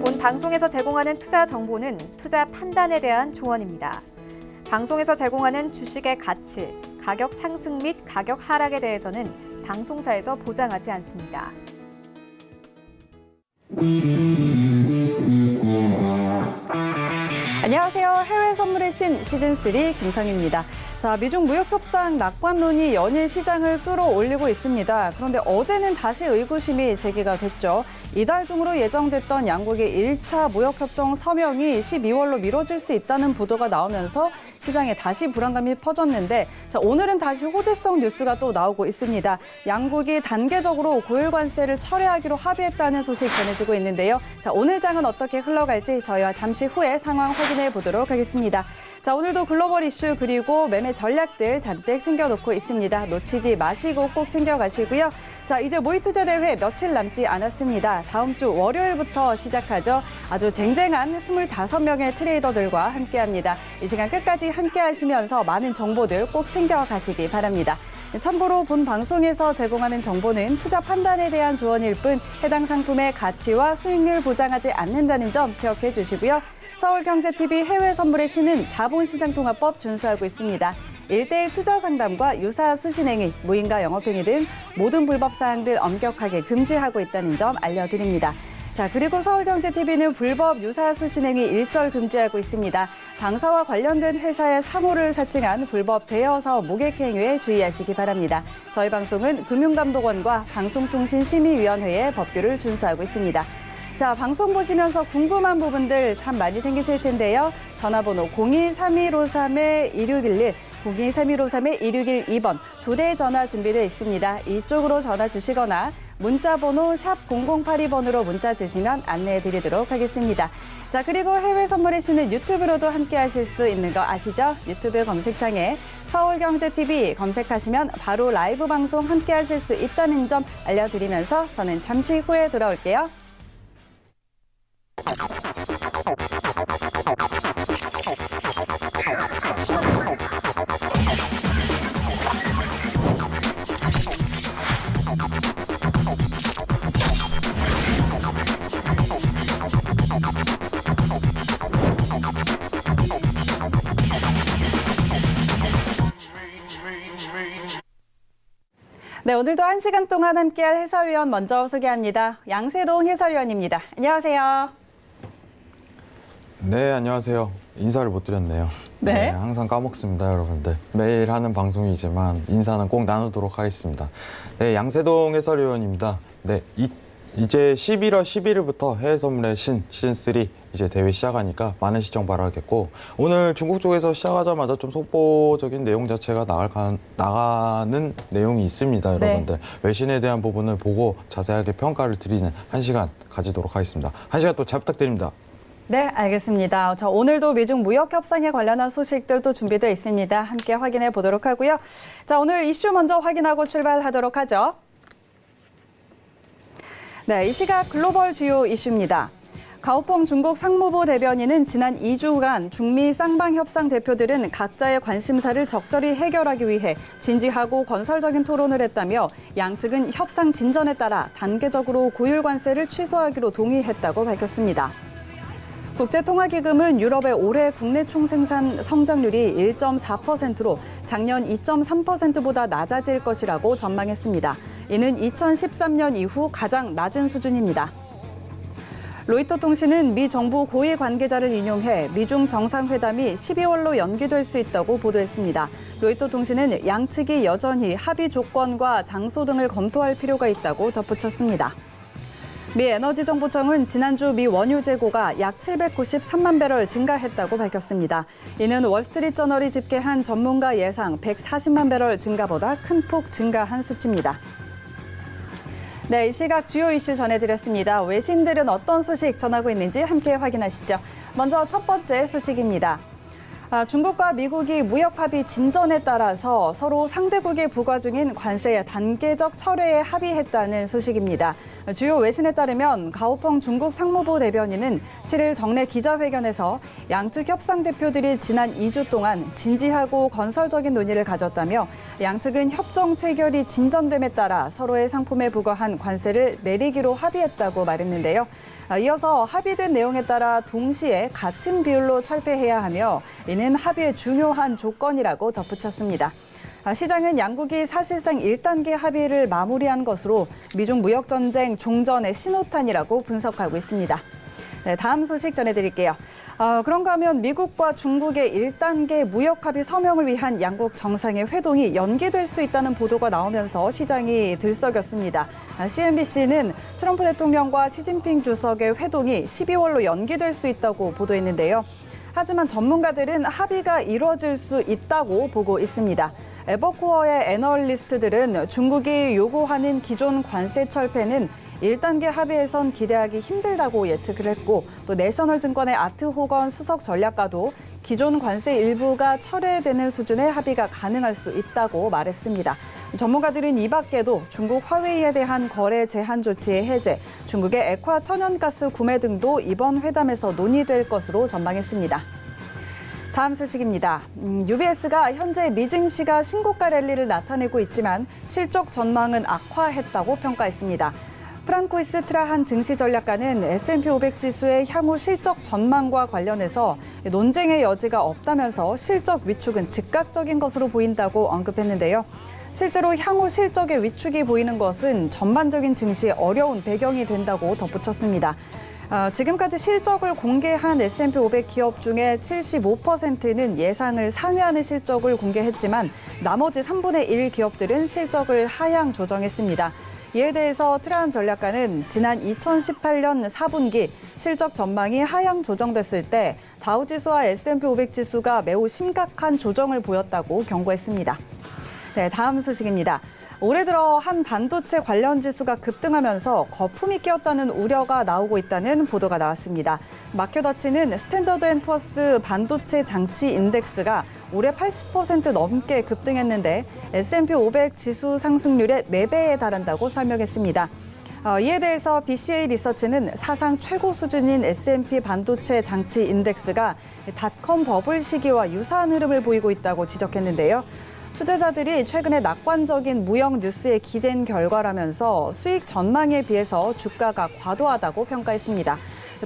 본 방송에서 제공하는 투자 정보는 투자 판단에 대한 조언입니다. 방송에서 제공하는 주식의 가치, 가격 상승 및 가격 하락에 대해서는 방송사에서 보장하지 않습니다. 안녕하세요. 해외 선물의 신 시즌3 김상희입니다. 자, 미중 무역 협상 낙관론이 연일 시장을 끌어올리고 있습니다. 그런데 어제는 다시 의구심이 제기가 됐죠. 이달 중으로 예정됐던 양국의 1차 무역 협정 서명이 12월로 미뤄질 수 있다는 보도가 나오면서 시장에 다시 불안감이 퍼졌는데, 자, 오늘은 다시 호재성 뉴스가 또 나오고 있습니다. 양국이 단계적으로 고율 관세를 철회하기로 합의했다는 소식 전해지고 있는데요. 자, 오늘 장은 어떻게 흘러갈지 저희와 잠시 후에 상황 확인해 보도록 하겠습니다. 자, 오늘도 글로벌 이슈 그리고 매매 전략들 잔뜩 챙겨놓고 있습니다. 놓치지 마시고 꼭 챙겨가시고요. 자, 이제 모의투자 대회 며칠 남지 않았습니다. 다음 주 월요일부터 시작하죠. 아주 쟁쟁한 25명의 트레이더들과 함께합니다. 이 시간 끝까지 함께하시면서 많은 정보들 꼭 챙겨가시기 바랍니다. 참고로 본 방송에서 제공하는 정보는 투자 판단에 대한 조언일 뿐 해당 상품의 가치와 수익률 보장하지 않는다는 점 기억해 주시고요. 서울경제TV 해외 선물의 신은 자본시장통화법 준수하고 있습니다. 1:1 투자 상담과 유사 수신행위, 무인가 영업행위 등 모든 불법 사항들 엄격하게 금지하고 있다는 점 알려드립니다. 자, 그리고 서울경제TV는 불법 유사 수신행위 일절 금지하고 있습니다. 당사와 관련된 회사의 상호를 사칭한 불법 대여사업 모객행위에 주의하시기 바랍니다. 저희 방송은 금융감독원과 방송통신심의위원회의 법규를 준수하고 있습니다. 자, 방송 보시면서 궁금한 부분들 참 많이 생기실 텐데요. 전화번호 023153-1611, 023153-1612번 두 대의 전화 준비되어 있습니다. 이쪽으로 전화 주시거나 문자번호 샵 0082번으로 문자 주시면 안내해드리도록 하겠습니다. 자, 그리고 해외 선물의 신은 유튜브로도 함께하실 수 있는 거 아시죠? 유튜브 검색창에 서울경제TV 검색하시면 바로 라이브 방송 함께하실 수 있다는 점 알려드리면서 저는 잠시 후에 돌아올게요. 네, 오늘도 1시간 동안 함께할 해설위원 먼저 소개합니다. 양세동 해설위원입니다. 안녕하세요. 네, 안녕하세요. 인사를 못 드렸네요. 네. 항상 까먹습니다, 여러분들. 매일 하는 방송이지만 인사는 꼭 나누도록 하겠습니다. 네, 양세동 해설위원입니다. 네, 이제 11월 11일부터 해외 선물의 신 시즌3 이제 대회 시작하니까 많은 시청 바라겠고, 오늘 중국 쪽에서 시작하자마자 좀 속보적인 내용 자체가 나가는 내용이 있습니다, 여러분들. 외신에 대한 부분을 보고 자세하게 평가를 드리는 1시간 가지도록 하겠습니다. 1시간 또 잘 부탁드립니다. 네, 알겠습니다. 자, 오늘도 미중 무역 협상에 관련한 소식들도 준비되어 있습니다. 함께 확인해 보도록 하고요. 자, 오늘 이슈 먼저 확인하고 출발하도록 하죠. 네, 이 시각 글로벌 주요 이슈입니다. 가오펑 중국 상무부 대변인은 지난 2주간 중미 쌍방 협상 대표들은 각자의 관심사를 적절히 해결하기 위해 진지하고 건설적인 토론을 했다며 양측은 협상 진전에 따라 단계적으로 고율 관세를 취소하기로 동의했다고 밝혔습니다. 국제통화기금은 유럽의 올해 국내 총생산 성장률이 1.4%로 작년 2.3%보다 낮아질 것이라고 전망했습니다. 이는 2013년 이후 가장 낮은 수준입니다. 로이터 통신은 미 정부 고위 관계자를 인용해 미중 정상회담이 12월로 연기될 수 있다고 보도했습니다. 로이터 통신은 양측이 여전히 합의 조건과 장소 등을 검토할 필요가 있다고 덧붙였습니다. 미 에너지정보청은 지난주 미 원유 재고가 약 793만 배럴 증가했다고 밝혔습니다. 이는 월스트리트저널이 집계한 전문가 예상 140만 배럴 증가보다 큰 폭 증가한 수치입니다. 네, 이 시각 주요 이슈 전해드렸습니다. 외신들은 어떤 소식 전하고 있는지 함께 확인하시죠. 먼저 첫 번째 소식입니다. 중국과 미국이 무역 합의 진전에 따라서 서로 상대국에 부과 중인 관세 단계적 철회에 합의했다는 소식입니다. 주요 외신에 따르면 가오펑 중국 상무부 대변인은 7일 정례 기자회견에서 양측 협상 대표들이 지난 2주 동안 진지하고 건설적인 논의를 가졌다며 양측은 협정 체결이 진전됨에 따라 서로의 상품에 부과한 관세를 내리기로 합의했다고 말했는데요. 이어서 합의된 내용에 따라 동시에 같은 비율로 철폐해야 하며 이는 합의의 중요한 조건이라고 덧붙였습니다. 시장은 양국이 사실상 1단계 합의를 마무리한 것으로 미중 무역전쟁 종전의 신호탄이라고 분석하고 있습니다. 네, 다음 소식 전해드릴게요. 그런가 하면 미국과 중국의 1단계 무역 합의 서명을 위한 양국 정상의 회동이 연기될 수 있다는 보도가 나오면서 시장이 들썩였습니다. CNBC는 트럼프 대통령과 시진핑 주석의 회동이 12월로 연기될 수 있다고 보도했는데요. 하지만 전문가들은 합의가 이루어질 수 있다고 보고 있습니다. 에버코어의 애널리스트들은 중국이 요구하는 기존 관세 철폐는 1단계 합의에선 기대하기 힘들다고 예측을 했고 또 내셔널증권의 아트 호건 수석 전략가도 기존 관세 일부가 철회되는 수준의 합의가 가능할 수 있다고 말했습니다. 전문가들은 이 밖에도 중국 화웨이에 대한 거래 제한 조치의 해제, 중국의 액화 천연가스 구매 등도 이번 회담에서 논의될 것으로 전망했습니다. 다음 소식입니다. UBS가 현재 미증시가 신고가 랠리를 나타내고 있지만 실적 전망은 악화했다고 평가했습니다. 프란코이스 트라한 증시 전략가는 S&P 500 지수의 향후 실적 전망과 관련해서 논쟁의 여지가 없다면서 실적 위축은 즉각적인 것으로 보인다고 언급했는데요. 실제로 향후 실적의 위축이 보이는 것은 전반적인 증시에 어려운 배경이 된다고 덧붙였습니다. 지금까지 실적을 공개한 S&P 500 기업 중에 75%는 예상을 상회하는 실적을 공개했지만 나머지 3분의 1 기업들은 실적을 하향 조정했습니다. 이에 대해서 트라한 전략가는 지난 2018년 4분기 실적 전망이 하향 조정됐을 때 다우지수와 S&P 500 지수가 매우 심각한 조정을 보였다고 경고했습니다. 네, 다음 소식입니다. 올해 들어 한 반도체 관련 지수가 급등하면서 거품이 끼었다는 우려가 나오고 있다는 보도가 나왔습니다. 마켓워치는 스탠더드앤푸어스 반도체 장치 인덱스가 올해 80% 넘게 급등했는데 S&P 500 지수 상승률의 4배에 달한다고 설명했습니다. 이에 대해서 BCA 리서치는 사상 최고 수준인 S&P 반도체 장치 인덱스가 닷컴 버블 시기와 유사한 흐름을 보이고 있다고 지적했는데요. 투자자들이 최근에 낙관적인 무역 뉴스에 기댄 결과라면서 수익 전망에 비해서 주가가 과도하다고 평가했습니다.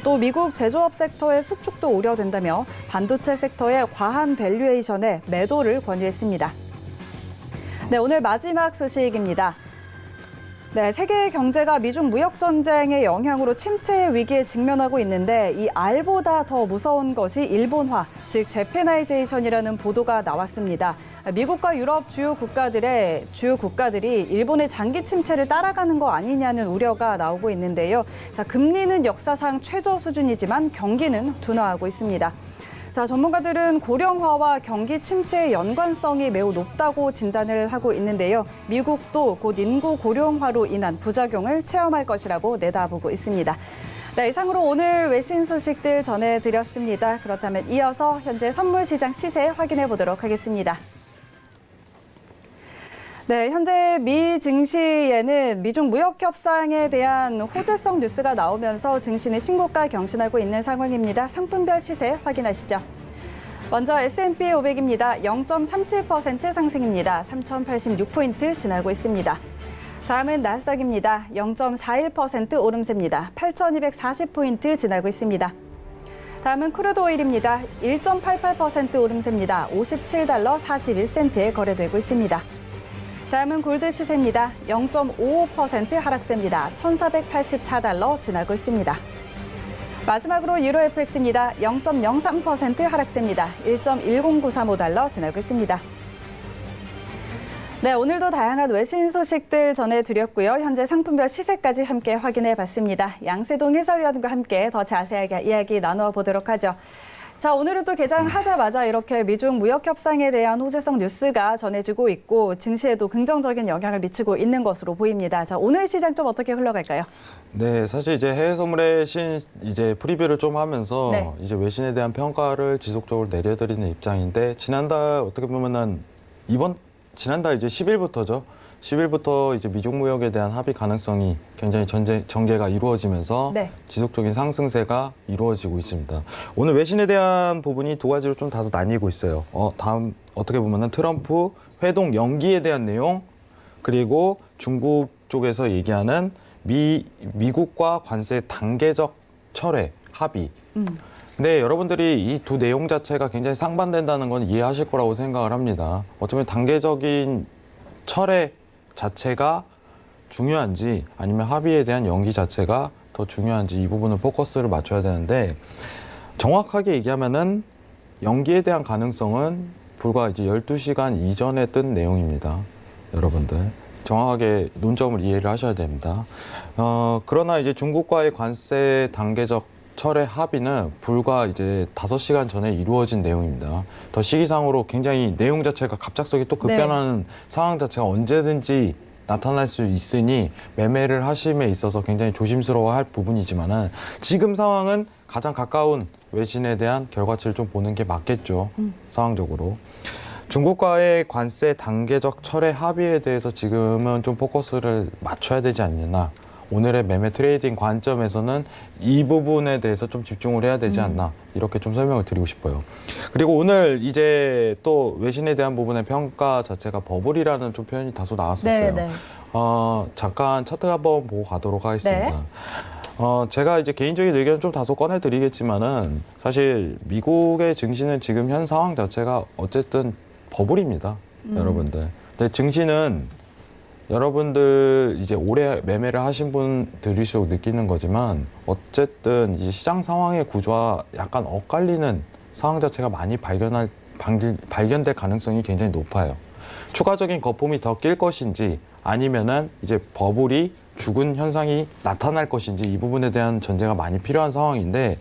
또 미국 제조업 섹터의 수축도 우려된다며 반도체 섹터의 과한 밸류에이션에 매도를 권유했습니다. 네, 오늘 마지막 소식입니다. 네, 세계 경제가 미중 무역 전쟁의 영향으로 침체 위기에 직면하고 있는데 이 알보다 더 무서운 것이 일본화, 즉 재패나이제이션이라는 보도가 나왔습니다. 미국과 유럽 주요 국가들이 일본의 장기 침체를 따라가는 거 아니냐는 우려가 나오고 있는데요. 자, 금리는 역사상 최저 수준이지만 경기는 둔화하고 있습니다. 자, 전문가들은 고령화와 경기 침체의 연관성이 매우 높다고 진단을 하고 있는데요. 미국도 곧 인구 고령화로 인한 부작용을 체험할 것이라고 내다보고 있습니다. 네, 이상으로 오늘 외신 소식들 전해드렸습니다. 그렇다면 이어서 현재 선물 시장 시세 확인해 보도록 하겠습니다. 네, 현재 미 증시에는 미중 무역 협상에 대한 호재성 뉴스가 나오면서 증시는 신고가 경신하고 있는 상황입니다. 상품별 시세 확인하시죠. 먼저 S&P 500입니다. 0.37% 상승입니다. 3,086포인트 지나고 있습니다. 다음은 나스닥입니다. 0.41% 오름세입니다. 8,240포인트 지나고 있습니다. 다음은 크루드 오일입니다. 1.88% 오름세입니다. 57달러 41센트에 거래되고 있습니다. 다음은 골드 시세입니다. 0.55% 하락세입니다. 1,484달러 지나고 있습니다. 마지막으로 유로 FX입니다. 0.03% 하락세입니다. 1.10935달러 지나고 있습니다. 네, 오늘도 다양한 외신 소식들 전해드렸고요. 현재 상품별 시세까지 함께 확인해 봤습니다. 양세동 해설위원과 함께 더 자세하게 이야기 나누어 보도록 하죠. 자, 오늘은 또 개장하자마자 이렇게 미중 무역 협상에 대한 호재성 뉴스가 전해지고 있고 증시에도 긍정적인 영향을 미치고 있는 것으로 보입니다. 자, 오늘 시장 좀 어떻게 흘러갈까요? 네, 사실 이제 해외 선물의 신 이제 프리뷰를 좀 하면서 네. 이제 외신에 대한 평가를 지속적으로 내려드리는 입장인데 지난달 어떻게 보면은 지난달 이제 10일부터죠. 10일부터 이제 미중 무역에 대한 합의 가능성이 굉장히 전개가 이루어지면서 네. 지속적인 상승세가 이루어지고 있습니다. 오늘 외신에 대한 부분이 두 가지로 좀 다소 나뉘고 있어요. 다음 어떻게 보면은 트럼프 회동 연기에 대한 내용 그리고 중국 쪽에서 얘기하는 미국과 관세 단계적 철회 합의. 근데 여러분들이 이 두 내용 자체가 굉장히 상반된다는 건 이해하실 거라고 생각을 합니다. 어쩌면 단계적인 철회 자체가 중요한지 아니면 합의에 대한 연기 자체가 더 중요한지 이 부분을 포커스를 맞춰야 되는데 정확하게 얘기하면은 연기에 대한 가능성은 불과 이제 12시간 이전에 뜬 내용입니다. 여러분들. 정확하게 논점을 이해를 하셔야 됩니다. 그러나 이제 중국과의 관세 단계적 철회 합의는 불과 이제 5시간 전에 이루어진 내용입니다. 더 시기상으로 굉장히 내용 자체가 갑작스럽게 또 급변하는 상황 자체가 언제든지 나타날 수 있으니 매매를 하심에 있어서 굉장히 조심스러워할 부분이지만은 지금 상황은 가장 가까운 외신에 대한 결과치를 좀 보는 게 맞겠죠. 상황적으로. 중국과의 관세 단계적 철회 합의에 대해서 지금은 좀 포커스를 맞춰야 되지 않느냐. 오늘의 매매 트레이딩 관점에서는 이 부분에 대해서 좀 집중을 해야 되지 않나 이렇게 좀 설명을 드리고 싶어요. 그리고 오늘 이제 또 외신에 대한 부분의 평가 자체가 버블이라는 좀 표현이 다소 나왔었어요. 네. 잠깐 차트 한번 보고 가도록 하겠습니다. 네. 제가 이제 개인적인 의견을 좀 다소 꺼내드리겠지만은 사실 미국의 증시는 지금 현 상황 자체가 어쨌든 버블입니다, 여러분들. 근데 증시는 여러분들 이제 오래 매매를 하신 분들일수록 느끼는 거지만 어쨌든 이제 시장 상황의 구조와 약간 엇갈리는 상황 자체가 많이 발견될 가능성이 굉장히 높아요. 추가적인 거품이 더 낄 것인지 아니면은 이제 버블이 죽은 현상이 나타날 것인지 이 부분에 대한 전제가 많이 필요한 상황인데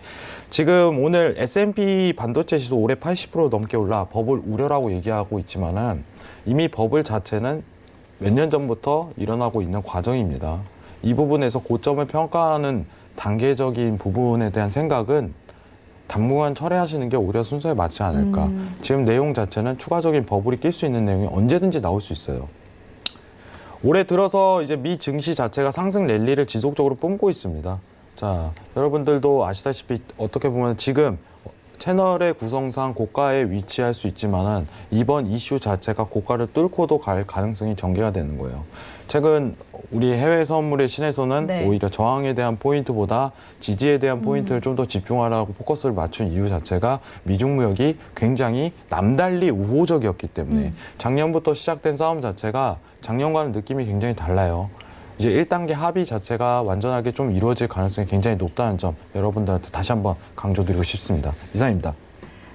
지금 오늘 S&P 반도체 지수 올해 80% 넘게 올라 버블 우려라고 얘기하고 있지만은 이미 버블 자체는 몇 년 전부터 일어나고 있는 과정입니다. 이 부분에서 고점을 평가하는 단계적인 부분에 대한 생각은 당분간 철회하시는 게 오히려 순서에 맞지 않을까. 지금 내용 자체는 추가적인 버블이 낄 수 있는 내용이 언제든지 나올 수 있어요. 올해 들어서 이제 미 증시 자체가 상승 랠리를 지속적으로 뿜고 있습니다. 자, 여러분들도 아시다시피 어떻게 보면 지금 채널의 구성상 고가에 위치할 수 있지만은 이번 이슈 자체가 고가를 뚫고도 갈 가능성이 전개가 되는 거예요. 최근 우리 해외 선물의 신에서는 네. 오히려 저항에 대한 포인트보다 지지에 대한 포인트를 좀 더 집중하라고 포커스를 맞춘 이유 자체가 미중 무역이 굉장히 남달리 우호적이었기 때문에 작년부터 시작된 싸움 자체가 작년과는 느낌이 굉장히 달라요. 이제 1단계 합의 자체가 완전하게 좀 이루어질 가능성이 굉장히 높다는 점 여러분들한테 다시 한번 강조드리고 싶습니다. 이상입니다.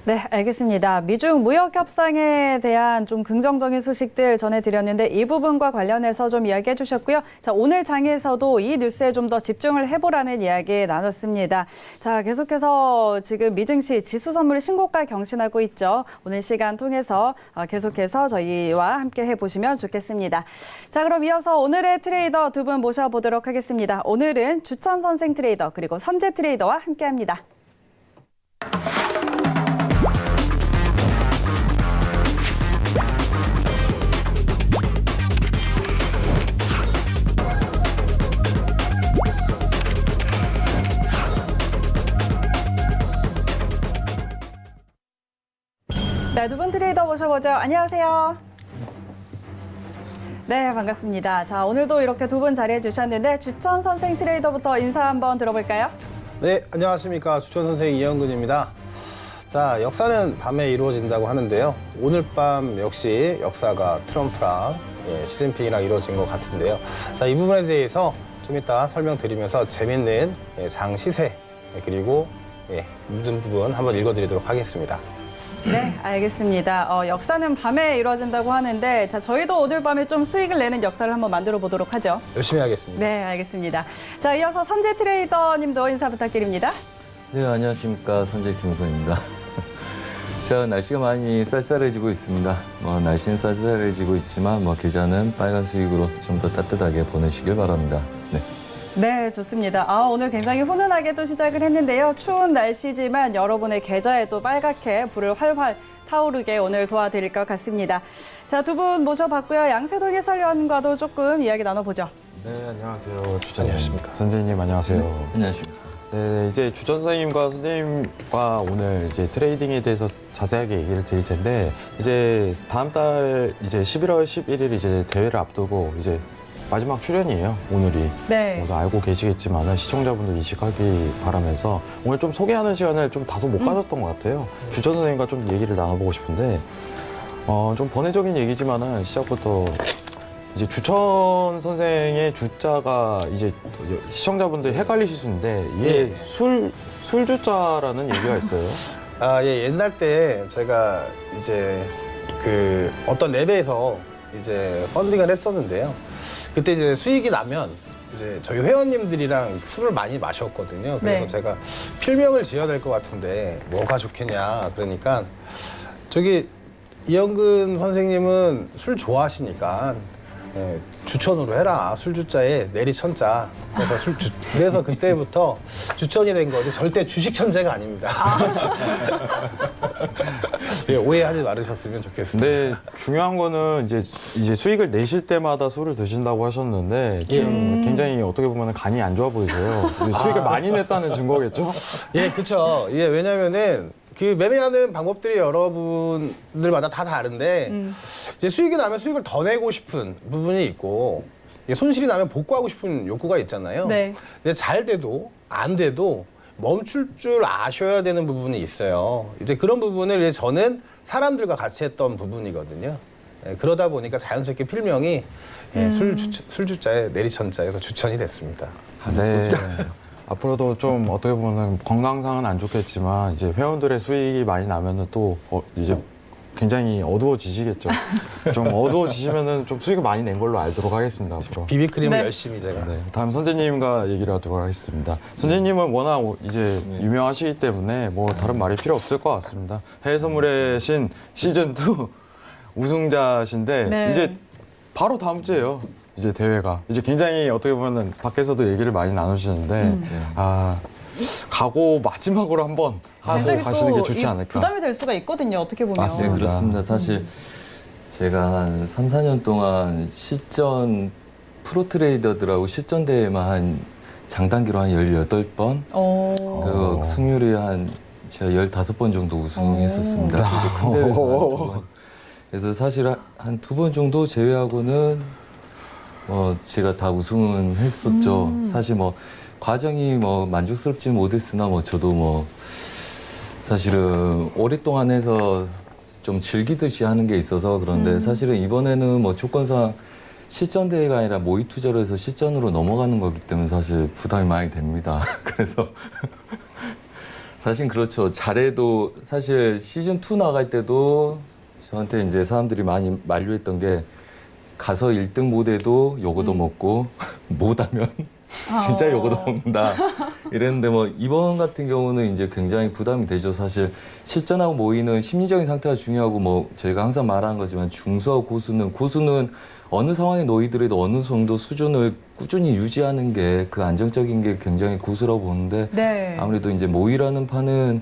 네, 알겠습니다. 미중 무역 협상에 대한 좀 긍정적인 소식들 전해드렸는데 이 부분과 관련해서 좀 이야기해 주셨고요. 자, 오늘 장에서도 이 뉴스에 좀 더 집중을 해보라는 이야기 나눴습니다. 자, 계속해서 지금 미증시 지수 선물이 신고가 경신하고 있죠. 오늘 시간 통해서 계속해서 저희와 함께 해보시면 좋겠습니다. 자, 그럼 이어서 오늘의 트레이더 두 분 모셔보도록 하겠습니다. 오늘은 주천 선생 트레이더 그리고 선재 트레이더와 함께합니다. 네, 두 분 트레이더 모셔보죠. 안녕하세요. 네, 반갑습니다. 자, 오늘도 이렇게 두 분 자리해 주셨는데 주천 선생 트레이더부터 인사 한번 들어볼까요? 네, 안녕하십니까. 주천 선생 이영근입니다. 자, 역사는 밤에 이루어진다고 하는데요. 오늘 밤 역시 역사가 트럼프랑 시진핑이랑 이루어진 것 같은데요. 자, 이 부분에 대해서 좀 이따 설명드리면서 재밌는 장 시세 그리고 모든 부분 한번 읽어드리도록 하겠습니다. 네, 알겠습니다. 역사는 밤에 이루어진다고 하는데 자, 저희도 오늘 밤에 좀 수익을 내는 역사를 한번 만들어 보도록 하죠. 열심히 하겠습니다. 네, 알겠습니다. 자, 이어서 선재 트레이더님도 인사 부탁드립니다. 네, 안녕하십니까. 선재 김우선입니다. 일단 날씨가 많이 쌀쌀해지고 있습니다. 날씨는 쌀쌀해지고 있지만 계좌는 빨간 수익으로 좀 더 따뜻하게 보내시길 바랍니다. 네. 네, 좋습니다. 오늘 굉장히 훈훈하게 또 시작을 했는데요. 추운 날씨지만 여러분의 계좌에도 빨갛게 불을 활활 타오르게 오늘 도와드릴 것 같습니다. 자, 두 분 모셔봤고요. 양세동 해설위원과도 조금 이야기 나눠보죠. 네, 안녕하세요. 주전 안녕하십니까. 선생님 안녕하세요. 안녕하십니까. 네, 이제 주전 선생님과 선생님과 오늘 이제 트레이딩에 대해서 자세하게 얘기를 드릴 텐데 이제 다음 달 이제 11월 11일 이제 대회를 앞두고 이제 마지막 출연이에요. 오늘이. 네. 모두 알고 계시겠지만 시청자분들 인식하기 바라면서 오늘 좀 소개하는 시간을 좀 다소 못 가졌던 것 같아요. 주전 선생님과 좀 얘기를 나눠보고 싶은데 좀 번외적인 얘기지만은 시작부터 이제 주천 선생의 주자가 이제 시청자분들 헷갈리실 수 있는데 이게 예. 술주자라는 얘기가 있어요. 예, 옛날 때 제가 이제 그 어떤 랩에서 이제 펀딩을 했었는데요. 그때 이제 수익이 나면 이제 저희 회원님들이랑 술을 많이 마셨거든요. 그래서 네. 제가 필명을 지어야 될 것 같은데 뭐가 좋겠냐. 그러니까 저기 이영근 선생님은 술 좋아하시니까 예, 주천으로 해라. 술주자에 내리천자. 그래서 그때부터 주천이 된 거지. 절대 주식 천재가 아닙니다. 예, 오해하지 말으셨으면 좋겠습니다. 근데 중요한 거는 이제 수익을 내실 때마다 술을 드신다고 하셨는데 지금 굉장히 어떻게 보면 간이 안 좋아 보이세요. 수익을 많이 냈다는 증거겠죠? 예, 그렇죠. 예, 왜냐면은 그 매매하는 방법들이 여러분들마다 다 다른데 이제 수익이 나면 수익을 더 내고 싶은 부분이 있고 손실이 나면 복구하고 싶은 욕구가 있잖아요. 네. 근데 잘 돼도 안 돼도 멈출 줄 아셔야 되는 부분이 있어요. 이제 그런 부분을 이제 저는 사람들과 같이 했던 부분이거든요. 예, 그러다 보니까 자연스럽게 필명이 예, 술주자에 내리천자에서 주천이 됐습니다. 네. 앞으로도 좀 어떻게 보면 건강상은 안 좋겠지만 이제 회원들의 수익이 많이 나면은 또 이제 굉장히 어두워지시겠죠. 좀 어두워지시면은 좀 수익을 많이 낸 걸로 알도록 하겠습니다. 앞으로. 비비크림을 네. 열심히 제가. 네, 다음 선생님과 얘기를 하도록 하겠습니다. 선생님은 워낙 이제 유명하시기 때문에 뭐 다른 말이 필요 없을 것 같습니다. 해외 선물의 신 시즌2 우승자신데 네. 이제 바로 다음 주에요. 이제 대회가 이제 굉장히 어떻게 보면은 밖에서 얘기를 많이 나누시는데 가고 마지막으로 한번 하고 굉장히 가시는 게 또 좋지 이 않을까. 부담이 될 수가 있거든요. 어떻게 보면. 네, 맞습니다. 그렇습니다. 사실 제가 한 3, 4년 동안 실전 프로 트레이더들하고 실전 대회만 한 장단기로 한 18번, 그 승률이 한 제가 15번 정도 우승했었습니다. 그리고 큰 대회에서 한 2번. 그래서 사실 한 2번 정도 제외하고는 제가 다 우승은 했었죠. 사실 과정이 만족스럽지 못했으나 저도 사실은 오랫동안 해서 좀 즐기듯이 하는 게 있어서 그런데 사실은 이번에는 조건상 실전 대회가 아니라 모의 투자로 해서 실전으로 넘어가는 거기 때문에 사실 부담이 많이 됩니다. 그래서 사실 그렇죠. 잘해도 사실 시즌 2 나갈 때도 저한테 이제 사람들이 많이 만류했던 게 가서 1등 못해도 요거도 먹고 못하면 진짜 요거도 먹는다 이랬는데 이번 같은 경우는 이제 굉장히 부담이 되죠. 사실 실전하고 모의는 심리적인 상태가 중요하고 저희가 항상 말하는 거지만 중수하고 고수는 어느 상황에 놓이더라도 어느 정도 수준을 꾸준히 유지하는 게 그 안정적인 게 굉장히 고수라고 보는데 네. 아무래도 이제 모의라는 판은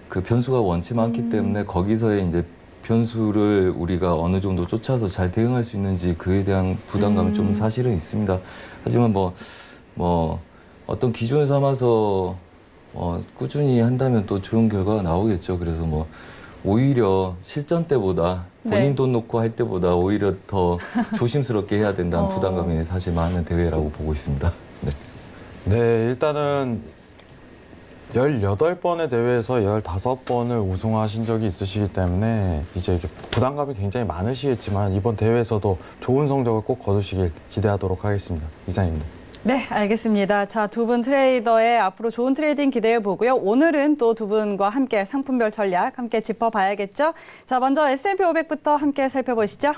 그 변수가 원체 많기 때문에 거기서의 이제 변수를 우리가 어느 정도 쫓아서 잘 대응할 수 있는지 그에 대한 부담감이 좀 사실은 있습니다. 하지만 어떤 기준을 삼아서 꾸준히 한다면 또 좋은 결과가 나오겠죠. 그래서 오히려 실전 때보다 본인 네. 돈 놓고 할 때보다 오히려 더 조심스럽게 해야 된다는 부담감이 사실 많은 대회라고 보고 있습니다. 네. 네, 일단은 18번의 대회에서 15번을 우승하신 적이 있으시기 때문에 이제 이게 부담감이 굉장히 많으시겠지만 이번 대회에서도 좋은 성적을 꼭 거두시길 기대하도록 하겠습니다. 이상입니다. 네, 알겠습니다. 자, 두 분 트레이더의 앞으로 좋은 트레이딩 기대해 보고요. 오늘은 또 두 분과 함께 상품별 전략 함께 짚어봐야겠죠? 자, 먼저 S&P 500부터 함께 살펴보시죠.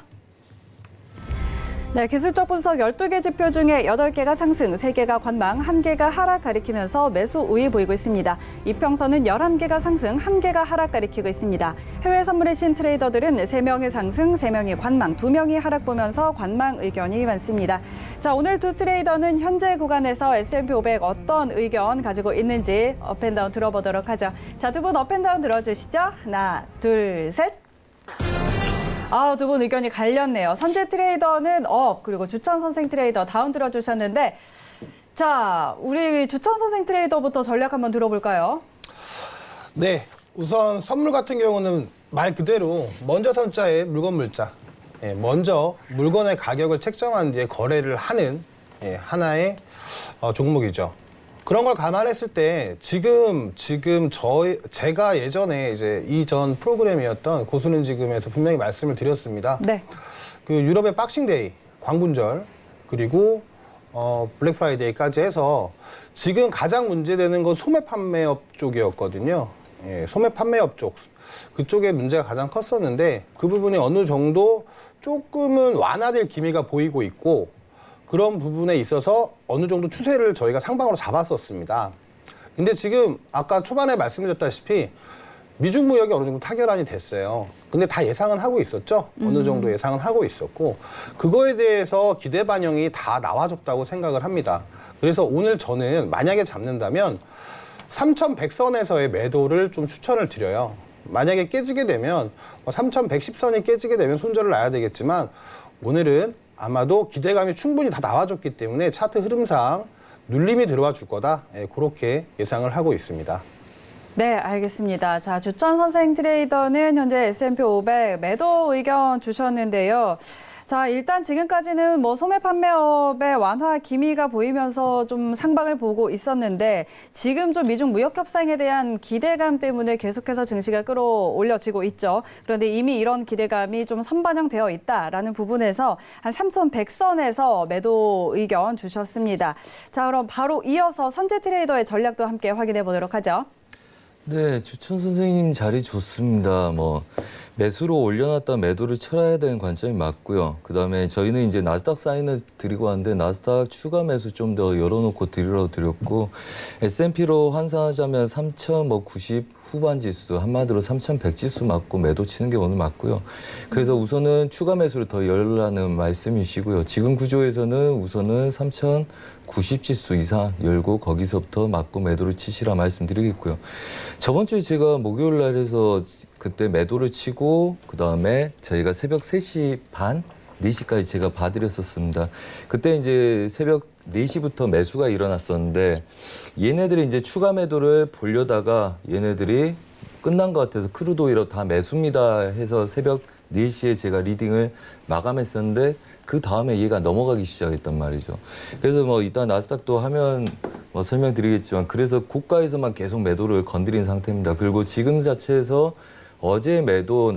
네, 기술적 분석 12개 지표 중에 8개가 상승, 3개가 관망, 1개가 하락 가리키면서 매수 우위 보이고 있습니다. 이평선은 11개가 상승, 1개가 하락 가리키고 있습니다. 해외 선물의 신 트레이더들은 3명이 상승, 3명이 관망, 2명이 하락 보면서 관망 의견이 많습니다. 자, 오늘 두 트레이더는 현재 구간에서 S&P 500 어떤 의견 가지고 있는지 업앤다운 들어보도록 하죠. 자, 두 분 업앤다운 들어주시죠. 하나, 둘, 셋. 두 분 의견이 갈렸네요. 선재 트레이더는 업, 그리고 주천 선생 트레이더 다운 들어주셨는데, 자, 우리 주천 선생 트레이더부터 전략 한번 들어볼까요? 네, 우선 선물 같은 경우는 말 그대로 먼저 선자에 물건 물자. 예, 먼저 물건의 가격을 책정한 뒤에 거래를 하는 하나의 종목이죠. 그런 걸 감안했을 때 지금 제가 예전에 이제 이전 프로그램이었던 고수는 지금에서 분명히 말씀을 드렸습니다. 네. 그 유럽의 박싱데이, 광분절 그리고 블랙 프라이데이까지 해서 지금 가장 문제되는 건 소매 판매업 쪽이었거든요. 예, 소매 판매업 쪽 그쪽에 문제가 가장 컸었는데 그 부분이 어느 정도 조금은 완화될 기미가 보이고 있고. 그런 부분에 있어서 어느 정도 추세를 저희가 상방으로 잡았었습니다. 근데 지금 아까 초반에 말씀드렸다시피 미중 무역이 어느 정도 타결안이 됐어요. 근데 다 예상은 하고 있었죠. 어느 정도 예상은 하고 있었고 그거에 대해서 기대 반영이 다 나와줬다고 생각을 합니다. 그래서 오늘 저는 만약에 잡는다면 3,100선에서의 매도를 좀 추천을 드려요. 만약에 깨지게 되면 3,110선이 깨지게 되면 손절을 놔야 되겠지만 오늘은 아마도 기대감이 충분히 다 나와줬기 때문에 차트 흐름상 눌림이 들어와 줄 거다. 그렇게 예상을 하고 있습니다. 네, 알겠습니다. 자, 주천 선생 트레이더는 현재 S&P 500 매도 의견 주셨는데요. 자, 일단 지금까지는 뭐 소매 판매업의 완화 기미가 보이면서 좀 상방을 보고 있었는데 지금 좀 미중 무역 협상에 대한 기대감 때문에 계속해서 증시가 끌어올려지고 있죠. 그런데 이미 이런 기대감이 좀 선반영되어 있다라는 부분에서 한 3,100선에서 매도 의견 주셨습니다. 자, 그럼 바로 이어서 선재 트레이더의 전략도 함께 확인해 보도록 하죠. 네, 주천 선생님 자리 좋습니다. 매수로 올려놨다 매도를 쳐야 되는 관점이 맞고요. 그다음에 저희는 이제 나스닥 사인을 드리고 왔는데 나스닥 추가 매수 좀 더 열어놓고 드렸고 S&P로 환산하자면 3,090 후반 지수 한마디로 3,100 지수 맞고 매도 치는 게 오늘 맞고요. 그래서 우선은 추가 매수를 더 열라는 말씀이시고요. 지금 구조에서는 우선은 3,090 지수 이상 열고 거기서부터 맞고 매도를 치시라 말씀드리겠고요. 저번 주에 제가 목요일 날에서 그때 매도를 치고 그다음에 저희가 새벽 3시 반, 4시까지 제가 봐드렸었습니다. 그때 이제 새벽 4시부터 매수가 일어났었는데 얘네들이 이제 추가 매도를 보려다가 얘네들이 끝난 것 같아서 크루도일로 다 매수입니다 해서 새벽 4시에 제가 리딩을 마감했었는데 그 다음에 얘가 넘어가기 시작했단 말이죠. 그래서 이따 나스닥도 하면 설명드리겠지만 그래서 고가에서만 계속 매도를 건드린 상태입니다. 그리고 지금 자체에서 어제 매도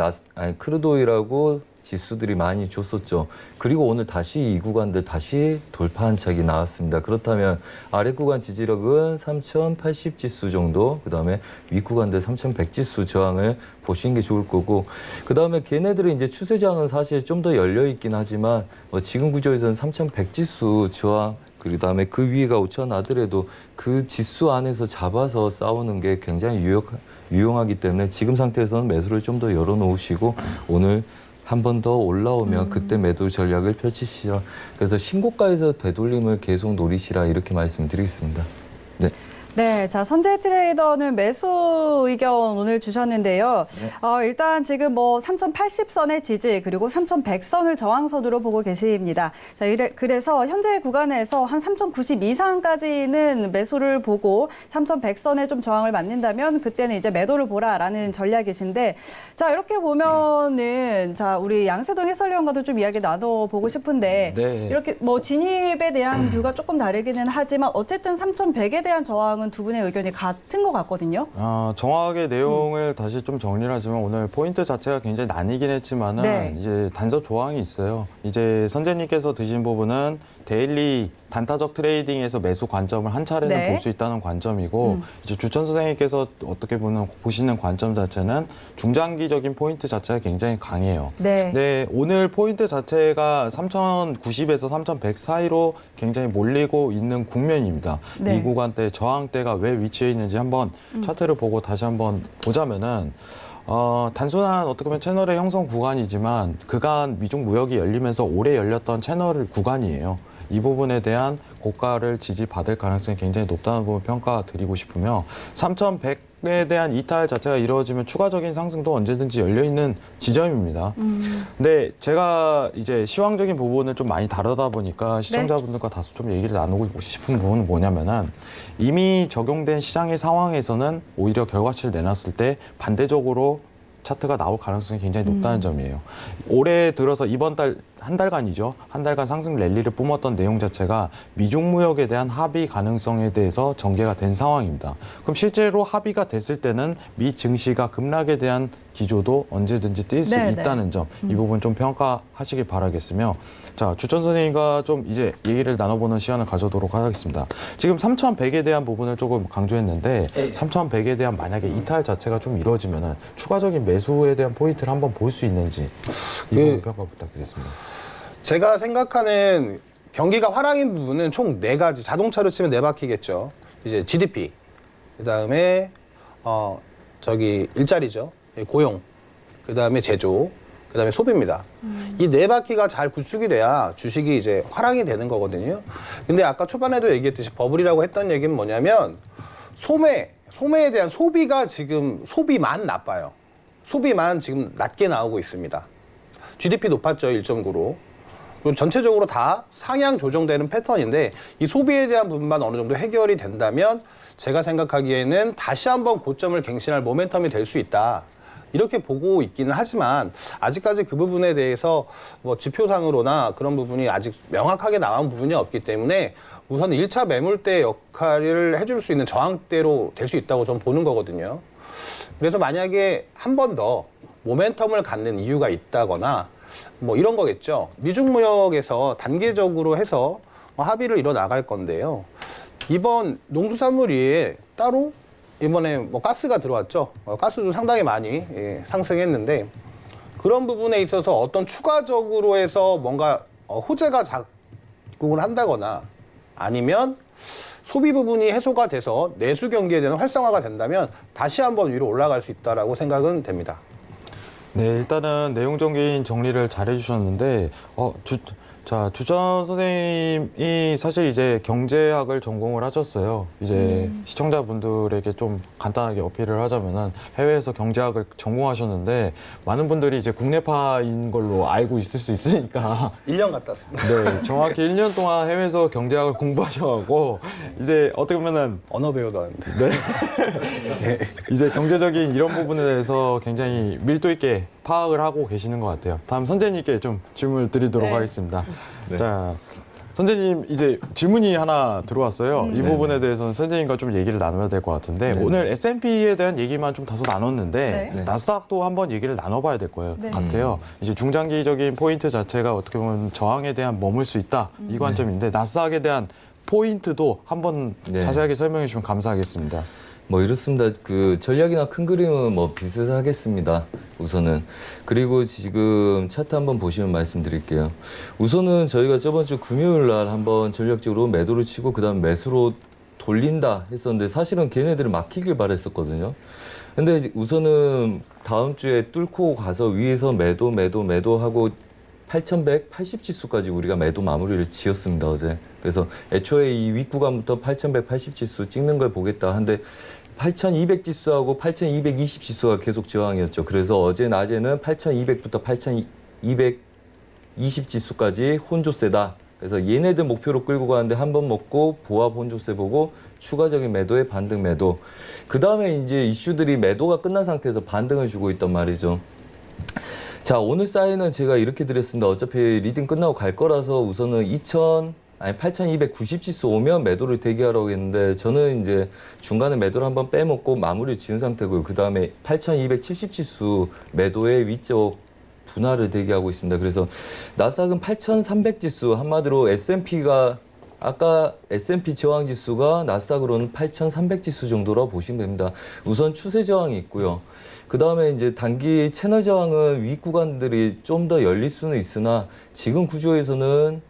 크루도일하고 지수들이 많이 줬었죠. 그리고 오늘 다시 이 구간들 다시 돌파한 차기 나왔습니다. 그렇다면 아래 구간 지지력은 3,080 지수 정도, 그다음에 위 구간들 3,100 지수 저항을 보시는 게 좋을 거고, 그다음에 걔네들은 이제 추세장은 사실 좀 더 열려 있긴 하지만 지금 구조에서는 3,100 지수 저항, 그다음에 그 위가 5천 하더라도 그 지수 안에서 잡아서 싸우는 게 굉장히 유용하기 때문에 지금 상태에서는 매수를 좀 더 열어놓으시고 오늘 한 번 더 올라오면 그때 매도 전략을 펼치시라. 그래서 신고가에서 되돌림을 계속 노리시라 이렇게 말씀드리겠습니다. 네. 네, 자, 선재 트레이더는 매수 의견 오늘 주셨는데요. 일단 지금 3,080선의 지지 그리고 3,100선을 저항선으로 보고 계십니다. 자, 그래서 현재 구간에서 한 3,090 이상까지는 매수를 보고 3,100선에 좀 저항을 맞는다면 그때는 이제 매도를 보라라는 전략이신데, 자, 이렇게 보면은 자, 우리 양세동 해설위원과도 좀 이야기 나눠보고 싶은데 네. 이렇게 진입에 대한 뷰가 조금 다르기는 하지만 어쨌든 3,100에 대한 저항은 두 분의 의견이 같은 것 같거든요. 정확하게 내용을 다시 좀 정리를 하자면 오늘 포인트 자체가 굉장히 나뉘긴 했지만은 네. 이제 단서 조항이 있어요. 이제 선재님께서 드신 부분은 데일리 단타적 트레이딩에서 매수 관점을 한 차례는 네. 볼 수 있다는 관점이고 이제 주천 선생님께서 어떻게 보시는 관점 자체는 중장기적인 포인트 자체가 굉장히 강해요. 네. 네, 오늘 포인트 자체가 3,090에서 3,100 사이로 굉장히 몰리고 있는 국면입니다. 네. 이 구간대 저항대가 왜 위치해 있는지 한번 차트를 보고 다시 한번 보자면은 단순한 어떻게 보면 채널의 형성 구간이지만 그간 미중 무역이 열리면서 오래 열렸던 채널 구간이에요. 이 부분에 대한 고가를 지지받을 가능성이 굉장히 높다는 부분 평가드리고 싶으며 3,100에 대한 이탈 자체가 이루어지면 추가적인 상승도 언제든지 열려있는 지점입니다. 근데 제가 이제 시황적인 부분을 좀 많이 다루다 보니까 시청자분들과 다소 좀 얘기를 나누고 싶은 부분은 뭐냐면은 이미 적용된 시장의 상황에서는 오히려 결과치를 내놨을 때 반대적으로 차트가 나올 가능성이 굉장히 높다는 점이에요. 올해 들어서 이번 달 한 달간이죠. 한 달간 상승 랠리를 뿜었던 내용 자체가 미중 무역에 대한 합의 가능성에 대해서 전개가 된 상황입니다. 그럼 실제로 합의가 됐을 때는 미 증시가 급락에 대한 기조도 언제든지 뛸 수 네, 있다는 점, 이 부분 좀 평가하시길 바라겠으며, 자, 주천 선생님과 좀 이제 얘기를 나눠보는 시간을 가져도록 하겠습니다. 지금 3,100에 대한 부분을 조금 강조했는데 3,100에 대한 만약에 이탈 자체가 좀 이루어지면은 추가적인 매수에 대한 포인트를 한번 볼 수 있는지 이 부분 평가 부탁드리겠습니다. 제가 생각하는 경기가 화랑인 부분은 총 4가지, 자동차로 치면 4바퀴겠죠. 이제 GDP, 그다음에 일자리죠. 고용, 그다음에 제조, 그다음에 소비입니다. 이 4바퀴가 잘 구축이 돼야 주식이 이제 화랑이 되는 거거든요. 근데 아까 초반에도 얘기했듯이 버블이라고 했던 얘기는 뭐냐면 소매에 대한 소비가 지금 소비만 나빠요. 소비만 지금 낮게 나오고 있습니다. GDP 높았죠, 1.9로. 그리고 전체적으로 다 상향 조정되는 패턴인데 이 소비에 대한 부분만 어느 정도 해결이 된다면 제가 생각하기에는 다시 한번 고점을 갱신할 모멘텀이 될 수 있다. 이렇게 보고 있기는 하지만 아직까지 그 부분에 대해서 뭐 지표상으로나 그런 부분이 아직 명확하게 나온 부분이 없기 때문에 우선 1차 매물대 역할을 해줄 수 있는 저항대로 될 수 있다고 저는 보는 거거든요. 그래서 만약에 한 번 더 모멘텀을 갖는 이유가 있다거나 뭐 이런 거겠죠. 미중 무역에서 단계적으로 해서 합의를 이뤄 나갈 건데요. 이번 농수산물이 따로 이번에 뭐 가스가 들어왔죠. 가스도 상당히 많이 상승했는데 그런 부분에 있어서 어떤 추가적으로 해서 뭔가 호재가 작동을 한다거나 아니면 소비 부분이 해소가 돼서 내수 경기에 대한 활성화가 된다면 다시 한번 위로 올라갈 수 있다라고 생각은 됩니다. 네, 일단은 내용적인 정리를 잘 해주셨는데, 주천 선생님이 사실 이제 경제학을 전공을 하셨어요. 이제 시청자분들에게 좀 간단하게 어필을 하자면은 해외에서 경제학을 전공하셨는데 많은 분들이 이제 국내파인 걸로 알고 있을 수 있으니까 1년 갔다 왔습니다. 네, 정확히 1년 동안 해외에서 경제학을 공부하셔가지고 이제 어떻게 보면은 언어 배우도 하는데. 네. 이제 경제적인 이런 부분에 대해서 굉장히 밀도 있게 파악을 하고 계시는 것 같아요. 다음 선재님께 좀 질문을 드리도록 하겠습니다. 네. 자, 선재님 이제 질문이 하나 들어왔어요. 이 부분에 대해서는 선재님과 좀 얘기를 나눠야 될 것 같은데 오늘 S&P에 대한 얘기만 좀 다소 나눴는데 네. 나스닥도 한번 얘기를 나눠봐야 될 거예요. 같아요. 이제 중장기적인 포인트 자체가 어떻게 보면 저항에 대한 머물 수 있다 이 관점인데 나스닥에 대한 포인트도 한번 자세하게 설명해 주시면 감사하겠습니다. 뭐 이렇습니다. 그 전략이나 큰 그림은 뭐 비슷하겠습니다. 우선은. 그리고 지금 차트 한번 보시면 말씀드릴게요. 우선은 저희가 저번 주 금요일 날 한번 전략적으로 매도를 치고 그다음 매수로 돌린다 했었는데 사실은 걔네들은 막히길 바랬었거든요. 근데 우선은 다음 주에 뚫고 가서 위에서 매도하고 8,180 지수까지 우리가 매도 마무리를 지었습니다, 어제. 그래서 애초에 이 윗구간부터 8,180 지수 찍는 걸 보겠다 한데 8,200 지수하고 8,220 지수가 계속 저항이었죠. 그래서 어제 낮에는 8,200부터 8,220 지수까지 혼조세다. 그래서 얘네들 목표로 끌고 가는데 한 번 먹고 보합 혼조세 보고 추가적인 매도에 반등 매도. 그 다음에 이제 이슈들이 매도가 끝난 상태에서 반등을 주고 있단 말이죠. 자, 오늘 사인은 제가 이렇게 드렸습니다. 어차피 리딩 끝나고 갈 거라서 우선은 8,290 지수 오면 매도를 대기하라고 했는데 저는 이제 중간에 매도를 한번 빼먹고 마무리 지은 상태고요. 그 다음에 8,270 지수 매도의 위쪽 분할을 대기하고 있습니다. 그래서 나스닥은 8,300 지수, 한마디로 S&P가 아까 S&P 저항 지수가 나스닥으로는 8,300 지수 정도라고 보시면 됩니다. 우선 추세 저항이 있고요. 그 다음에 이제 단기 채널 저항은 윗 구간들이 좀 더 열릴 수는 있으나 지금 구조에서는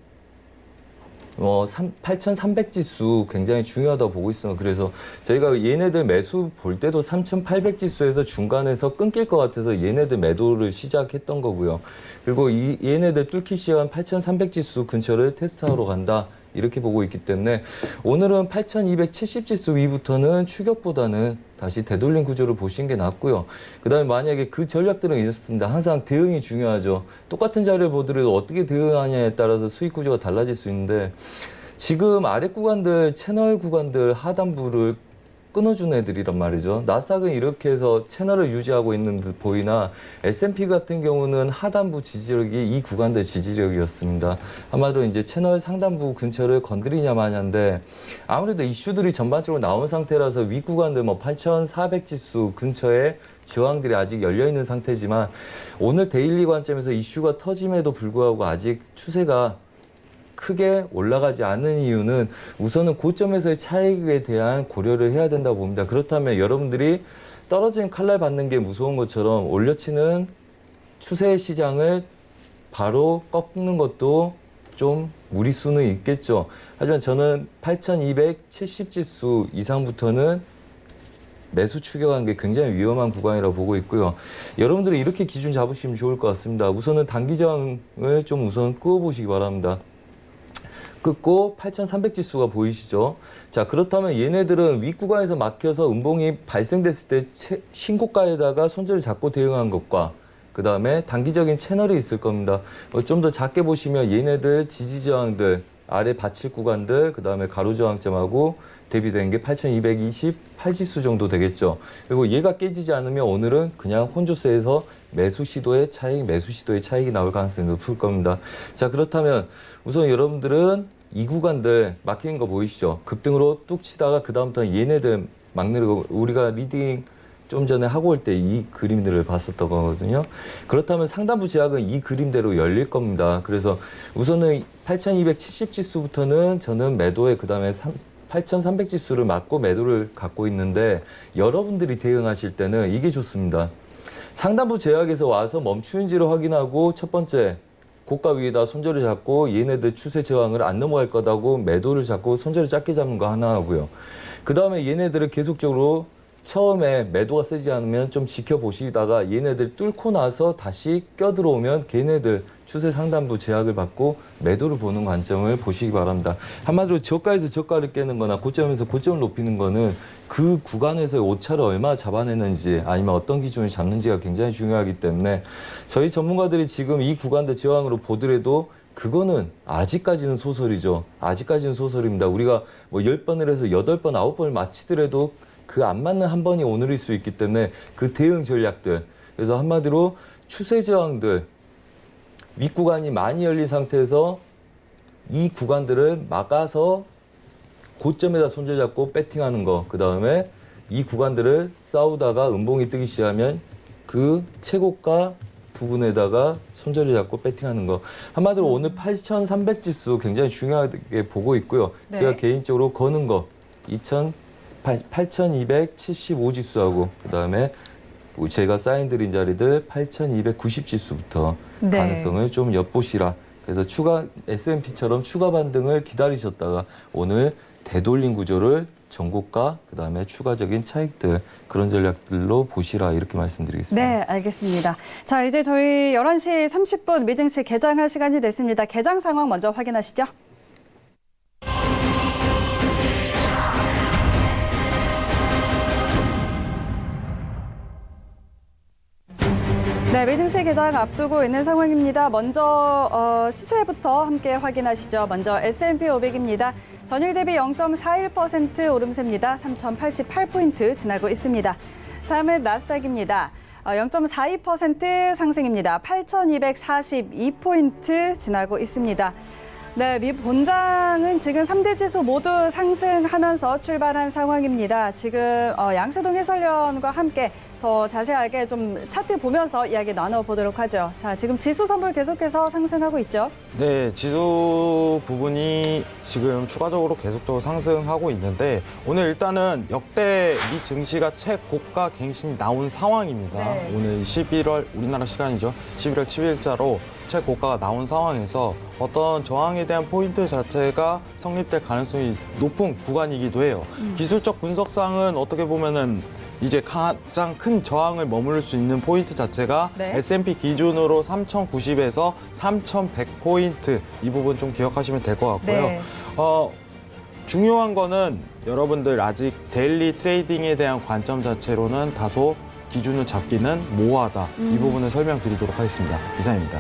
8,300 지수 굉장히 중요하다고 보고 있어요. 그래서 저희가 얘네들 매수 볼 때도 3,800 지수에서 중간에서 끊길 것 같아서 얘네들 매도를 시작했던 거고요. 그리고 얘네들 뚫기 시작한 8,300 지수 근처를 테스트하러 간다. 이렇게 보고 있기 때문에 오늘은 8,270 지수 위부터는 추격보다는 다시 되돌린 구조를 보시는 게 낫고요. 그 다음에 만약에 그 전략들은 있었습니다. 항상 대응이 중요하죠. 똑같은 자료를 보더라도 어떻게 대응하냐에 따라서 수익 구조가 달라질 수 있는데 지금 아래 구간들, 채널 구간들 하단부를 끊어준 애들이란 말이죠. 나스닥은 이렇게 해서 채널을 유지하고 있는 듯 보이나 S&P 같은 경우는 하단부 지지력이 이 구간대 지지력이었습니다. 한마디로 이제 채널 상단부 근처를 건드리냐 마냐인데 아무래도 이슈들이 전반적으로 나온 상태라서 위 구간들 8,400 지수 근처에 저항들이 아직 열려 있는 상태지만 오늘 데일리 관점에서 이슈가 터짐에도 불구하고 아직 추세가 크게 올라가지 않는 이유는 우선은 고점에서의 차익에 대한 고려를 해야 된다고 봅니다. 그렇다면 여러분들이 떨어진 칼날 받는 게 무서운 것처럼 올려치는 추세 시장을 바로 꺾는 것도 좀 무리수는 있겠죠. 하지만 저는 8,270 지수 이상부터는 매수 추격하는 게 굉장히 위험한 구간이라고 보고 있고요. 여러분들이 이렇게 기준 잡으시면 좋을 것 같습니다. 우선은 단기 저항을 좀 우선 끄어보시기 바랍니다. 끊고 8,300 지수가 보이시죠? 자, 그렇다면 얘네들은 윗구간에서 막혀서 음봉이 발생됐을 때 신고가에다가 손절을 잡고 대응한 것과 그 다음에 단기적인 채널이 있을 겁니다. 좀 더 작게 보시면 얘네들 지지저항들, 아래 받칠 구간들, 그 다음에 가로저항점하고 대비된 게 8,228 지수 정도 되겠죠. 그리고 얘가 깨지지 않으면 오늘은 그냥 혼주세에서 매수 시도의 차익이 나올 가능성이 높을 겁니다. 자, 그렇다면 우선 여러분들은 이 구간들 막히는 거 보이시죠? 급등으로 뚝 치다가 그다음부터는 얘네들 막는 거 우리가 리딩 좀 전에 하고 올 때 이 그림들을 봤었던 거거든요. 그렇다면 상단부 제약은 이 그림대로 열릴 겁니다. 그래서 우선은 8,270 지수부터는 저는 매도에 그 다음에 8,300 지수를 맞고 매도를 갖고 있는데 여러분들이 대응하실 때는 이게 좋습니다. 상단부 제약에서 와서 멈추는지를 확인하고 첫 번째 고가 위에다 손절을 잡고 얘네들 추세 저항을 안 넘어갈 거다고 매도를 잡고 손절을 짧게 잡는 거 하나 하고요. 그 다음에 얘네들을 계속적으로 처음에 매도가 세지 않으면 좀 지켜보시다가 얘네들 뚫고 나서 다시 껴들어오면 걔네들 추세 상단부 제약을 받고 매도를 보는 관점을 보시기 바랍니다. 한마디로 저가에서 저가를 깨는 거나 고점에서 고점을 높이는 거는 그 구간에서의 오차를 얼마나 잡아내는지 아니면 어떤 기준을 잡는지가 굉장히 중요하기 때문에 저희 전문가들이 지금 이 구간대 저항으로 보더라도 그거는 아직까지는 소설이죠. 아직까지는 소설입니다. 우리가 뭐 10번을 해서 8번, 9번을 마치더라도 그 안 맞는 한 번이 오늘일 수 있기 때문에 그 대응 전략들. 그래서 한마디로 추세 저항들, 윗구간이 많이 열린 상태에서 이 구간들을 막아서 고점에다 손절 잡고 배팅하는 거. 그 다음에 이 구간들을 싸우다가 음봉이 뜨기 시작하면 그 최고가 부분에다가 손절을 잡고 배팅하는 거. 한마디로 오늘 8,300 지수 굉장히 중요하게 보고 있고요. 네. 제가 개인적으로 거는 거 8,275 지수하고 그 다음에 제가 사인드린 자리들 8,290 지수부터 네. 가능성을 좀 엿보시라. 그래서 추가 S&P처럼 추가 반등을 기다리셨다가 오늘 되돌린 구조를 전고가 그다음에 추가적인 차익들 그런 전략들로 보시라 이렇게 말씀드리겠습니다. 네, 알겠습니다. 자, 이제 저희 11시 30분 미증시 개장할 시간이 됐습니다. 개장 상황 먼저 확인하시죠. 네, 미증시 개장 앞두고 있는 상황입니다. 먼저 시세부터 함께 확인하시죠. 먼저 S&P 500입니다. 전일 대비 0.41% 오름세입니다. 3,088포인트 지나고 있습니다. 다음은 나스닥입니다. 0.42% 상승입니다. 8,242포인트 지나고 있습니다. 네, 미 본장은 지금 3대 지수 모두 상승하면서 출발한 상황입니다. 지금 양세동 해설위원과 함께 더 더 자세하게 좀 차트 보면서 이야기 나눠보도록 하죠. 자, 지금 지수 선물 계속해서 상승하고 있죠. 네, 지수 부분이 지금 추가적으로 계속적으로 상승하고 있는데 오늘 일단은 역대 미 증시가 최고가 갱신이 나온 상황입니다. 네. 오늘 11월 우리나라 시간이죠. 11월 7일자로 최고가가 나온 상황에서 어떤 저항에 대한 포인트 자체가 성립될 가능성이 높은 구간이기도 해요. 기술적 분석상은 어떻게 보면은 이제 가장 큰 저항을 머무를 수 있는 포인트 자체가 네. S&P 기준으로 3,090에서 3,100포인트 이 부분 좀 기억하시면 될 것 같고요. 네. 중요한 거는 여러분들 아직 데일리 트레이딩에 대한 관점 자체로는 다소 기준을 잡기는 모호하다. 이 부분을 설명드리도록 하겠습니다. 이상입니다.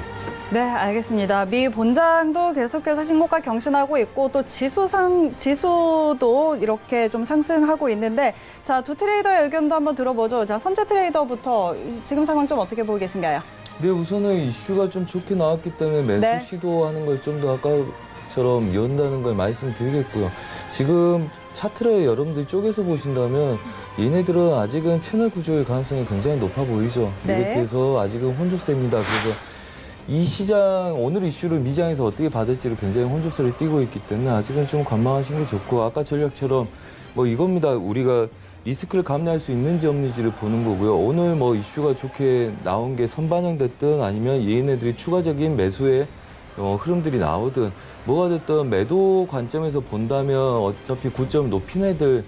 네, 알겠습니다. 미 본장도 계속해서 신고가 경신하고 있고 또 지수도 이렇게 좀 상승하고 있는데 자, 두 트레이더의 의견도 한번 들어보죠. 자, 선재 트레이더부터 지금 상황 좀 어떻게 보고 계신가요? 네, 우선은 이슈가 좀 좋게 나왔기 때문에 매수 네. 시도하는 걸 좀 더 아까처럼 연다는 걸 말씀드리겠고요. 지금 차트를 여러분들이 쪼개서 보신다면 얘네들은 아직은 채널 구조의 가능성이 굉장히 높아 보이죠. 네. 이렇게 해서 아직은 혼죽세입니다. 그래서 이 시장 오늘 이슈를 미장에서 어떻게 받을지를 굉장히 혼족세를 띠고 있기 때문에 아직은 좀 관망하시는 게 좋고 아까 전략처럼 뭐 이겁니다. 우리가 리스크를 감내할 수 있는지 없는지를 보는 거고요. 오늘 뭐 이슈가 좋게 나온 게 선반영됐든 아니면 얘네들이 추가적인 매수의 흐름들이 나오든 뭐가 됐든 매도 관점에서 본다면 어차피 고점 높인 애들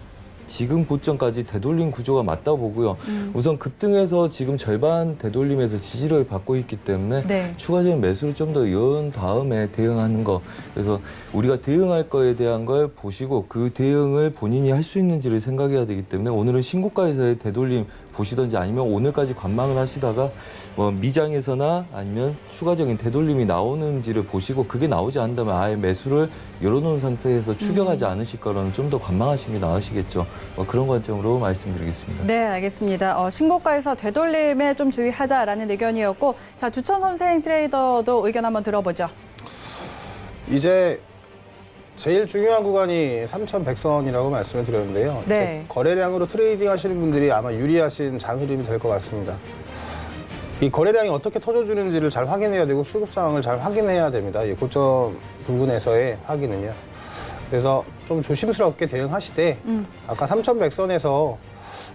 지금 고점까지 되돌린 구조가 맞다 보고요. 우선 급등해서 지금 절반 되돌림에서 지지를 받고 있기 때문에 네. 추가적인 매수를 좀 더 이은 다음에 대응하는 거. 그래서 우리가 대응할 거에 대한 걸 보시고 그 대응을 본인이 할 수 있는지를 생각해야 되기 때문에 오늘은 신고가에서의 되돌림 보시든지 아니면 오늘까지 관망을 하시다가 뭐 미장에서나 아니면 추가적인 되돌림이 나오는지를 보시고 그게 나오지 않는다면 아예 매수를 열어놓은 상태에서 추격하지 않으실 거라는 좀 더 관망하시는 게 나으시겠죠. 그런 관점으로 말씀드리겠습니다. 네, 알겠습니다. 신고가에서 되돌림에 좀 주의하자라는 의견이었고 자, 주천 선생 트레이더도 의견 한번 들어보죠. 이제 제일 중요한 구간이 3,100선이라고 말씀을 드렸는데요. 네. 이제 거래량으로 트레이딩 하시는 분들이 아마 유리하신 장 흐름이 될 것 같습니다. 이 거래량이 어떻게 터져주는지를 잘 확인해야 되고 수급 상황을 잘 확인해야 됩니다. 이 고점 부분에서의 확인은요. 그래서 좀 조심스럽게 대응하시되 아까 3,100선에서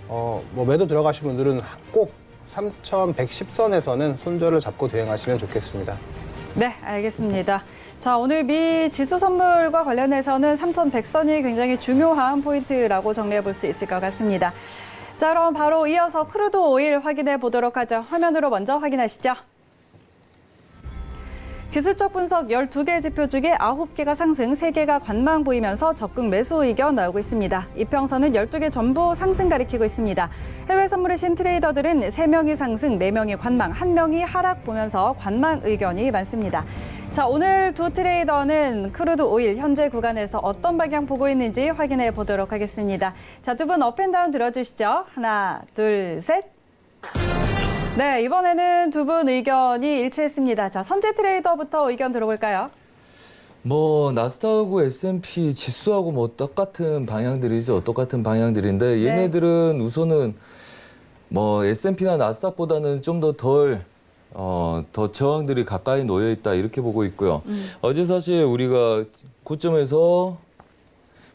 뭐 매도 들어가신 분들은 꼭 3,110선에서는 손절을 잡고 대응하시면 좋겠습니다. 네, 알겠습니다. 자, 오늘 미 지수 선물과 관련해서는 3,100선이 굉장히 중요한 포인트라고 정리해 볼 수 있을 것 같습니다. 자, 그럼 바로 이어서 크루드 오일 확인해 보도록 하죠. 화면으로 먼저 확인하시죠. 기술적 분석 12개 지표 중에 9개가 상승, 3개가 관망 보이면서 적극 매수 의견 나오고 있습니다. 이평선은 12개 전부 상승 가리키고 있습니다. 해외 선물의 신 트레이더들은 3명이 상승, 4명이 관망, 1명이 하락 보면서 관망 의견이 많습니다. 자, 오늘 두 트레이더는 크루드 오일 현재 구간에서 어떤 방향 보고 있는지 확인해 보도록 하겠습니다. 자, 두 분 업앤다운 들어주시죠. 하나, 둘, 셋. 네, 이번에는 두 분 의견이 일치했습니다. 자, 선재 트레이더부터 의견 들어볼까요? 뭐 나스닥하고 S&P 지수하고 뭐 똑같은 방향들이죠. 똑같은 방향들인데 얘네들은 우선은 뭐 S&P나 나스닥보다는 좀 더 저항들이 가까이 놓여 있다 이렇게 보고 있고요. 어제 사실 우리가 고점에서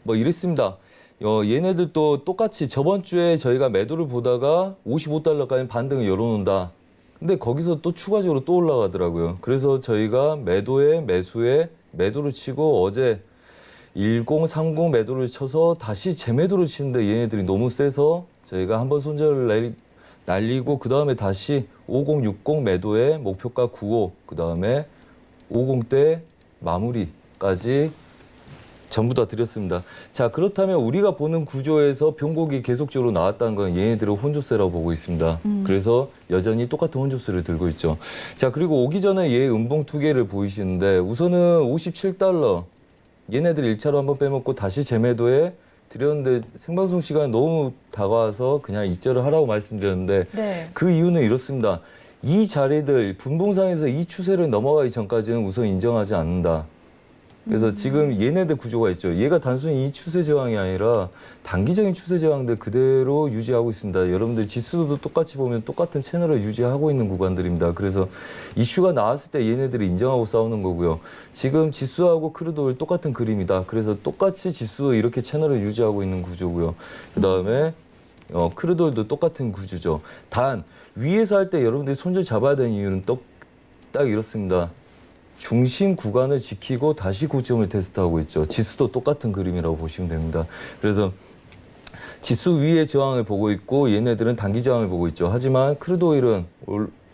뭐 이랬습니다. 얘네들도 똑같이 저번 주에 저희가 매도를 보다가 55달러까지 반등을 열어놓는다. 근데 거기서 또 추가적으로 또 올라가더라고요. 그래서 저희가 매수에 매도를 치고 어제 1030 매도를 쳐서 다시 재매도를 치는데 얘네들이 너무 세서 저희가 한번 손절을 날리고 그 다음에 다시 5060 매도에 목표가 95, 그 다음에 50대 마무리까지 전부 다 드렸습니다. 자, 그렇다면 우리가 보는 구조에서 변곡이 계속적으로 나왔다는 건 얘네들은 혼조세라고 보고 있습니다. 그래서 여전히 똑같은 혼조세를 들고 있죠. 자, 그리고 오기 전에 얘 음봉 두 개를 보이시는데 우선은 57달러 얘네들 1차로 한번 빼먹고 다시 재매도에 드렸는데 생방송 시간이 너무 다가와서 그냥 익절을 하라고 말씀드렸는데 그 이유는 이렇습니다. 이 자리들 분봉상에서 이 추세를 넘어가기 전까지는 우선 인정하지 않는다. 그래서 지금 얘네들 구조가 있죠. 얘가 단순히 이 추세 저항이 아니라 단기적인 추세 저항들 그대로 유지하고 있습니다. 여러분들 지수도 똑같이 보면 똑같은 채널을 유지하고 있는 구간들입니다. 그래서 이슈가 나왔을 때 얘네들이 인정하고 싸우는 거고요. 지금 지수하고 크루드 오일 똑같은 그림이다. 그래서 똑같이 지수도 이렇게 채널을 유지하고 있는 구조고요. 그다음에 크루드 오일도 똑같은 구조죠. 단 위에서 할 때 여러분들이 손절 잡아야 되는 이유는 딱 이렇습니다. 중심 구간을 지키고 다시 고점을 테스트하고 있죠. 지수도 똑같은 그림이라고 보시면 됩니다. 그래서 지수 위의 저항을 보고 있고 얘네들은 단기 저항을 보고 있죠. 하지만 크루드 오일은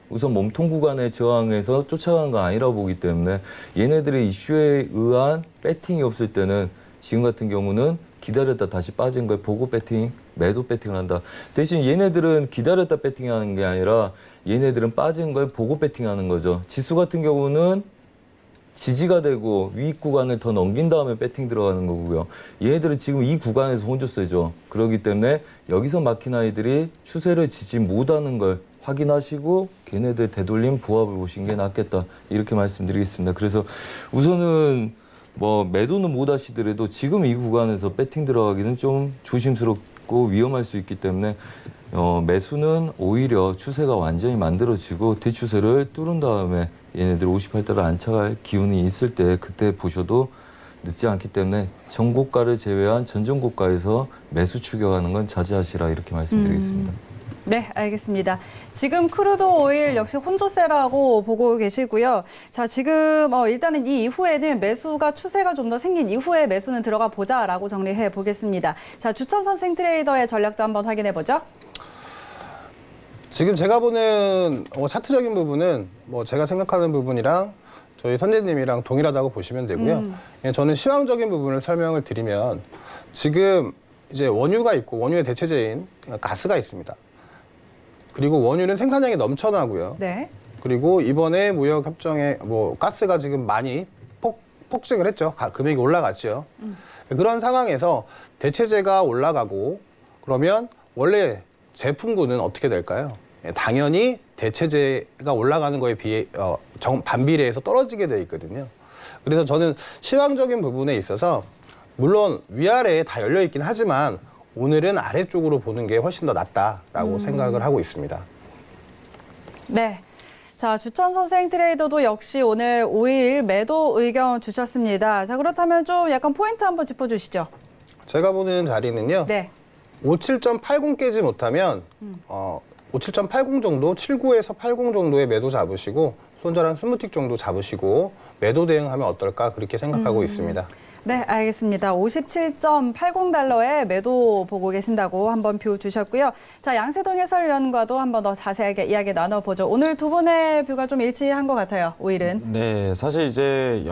우선 몸통 구간의 저항에서 쫓아가는 건 아니라고 보기 때문에 얘네들의 이슈에 의한 배팅이 없을 때는 지금 같은 경우는 기다렸다 다시 빠진 걸 보고 배팅, 매도 배팅을 한다. 대신 얘네들은 기다렸다 배팅하는 게 아니라 얘네들은 빠진 걸 보고 배팅하는 거죠. 지수 같은 경우는 지지가 되고 위익 구간을 더 넘긴 다음에 배팅 들어가는 거고요. 얘네들은 지금 이 구간에서 혼조세죠. 그렇기 때문에 여기서 막힌 아이들이 추세를 지지 못하는 걸 확인하시고 걔네들 되돌림 부합을 보신 게 낫겠다. 이렇게 말씀드리겠습니다. 그래서 우선은 매도는 못 하시더라도 지금 이 구간에서 배팅 들어가기는 좀 조심스럽고 위험할 수 있기 때문에 매수는 오히려 추세가 완전히 만들어지고 대추세를 뚫은 다음에 얘네들 58달러 안착할 기운이 있을 때 그때 보셔도 늦지 않기 때문에 전고가를 제외한 전전고가에서 매수 추격하는 건 자제하시라 이렇게 말씀드리겠습니다. 네, 알겠습니다. 지금 크루드 오일 역시 혼조세라고 보고 계시고요. 자, 지금 일단은 이 이후에는 매수가 추세가 좀 더 생긴 이후에 매수는 들어가 보자라고 정리해 보겠습니다. 자, 주천 선생 트레이더의 전략도 한번 확인해 보죠. 지금 제가 보는 차트적인 부분은 제가 생각하는 부분이랑 저희 선재님이랑 동일하다고 보시면 되고요. 저는 시황적인 부분을 설명을 드리면 지금 이제 원유가 있고 원유의 대체제인 가스가 있습니다. 그리고 원유는 생산량이 넘쳐나고요. 네. 그리고 이번에 무역 협정에 가스가 지금 많이 폭증을 했죠. 금액이 올라갔죠. 그런 상황에서 대체제가 올라가고 그러면 원래 제품군은 어떻게 될까요? 당연히 대체제가 올라가는 거에 비해 반비례해서 떨어지게 돼 있거든요. 그래서 저는 시황적인 부분에 있어서 물론 위아래에 다 열려 있긴 하지만 오늘은 아래쪽으로 보는 게 훨씬 더 낫다라고 생각을 하고 있습니다. 네. 자, 주천 선생 트레이더도 역시 오늘 5일 매도 의견 주셨습니다. 자, 그렇다면 좀 약간 포인트 한번 짚어주시죠. 제가 보는 자리는요. 네. 57.80 깨지 못하면 57.80 정도, 79에서 80 정도의 매도 잡으시고 손절 한 20틱 정도 잡으시고 매도 대응하면 어떨까 그렇게 생각하고 있습니다. 네, 알겠습니다. 57.80달러에 매도 보고 계신다고 한번 뷰 주셨고요. 자, 양세동 해설위원과도 한번 더 자세하게 이야기 나눠보죠. 오늘 두 분의 뷰가 좀 일치한 것 같아요, 오일은. 네, 사실 이제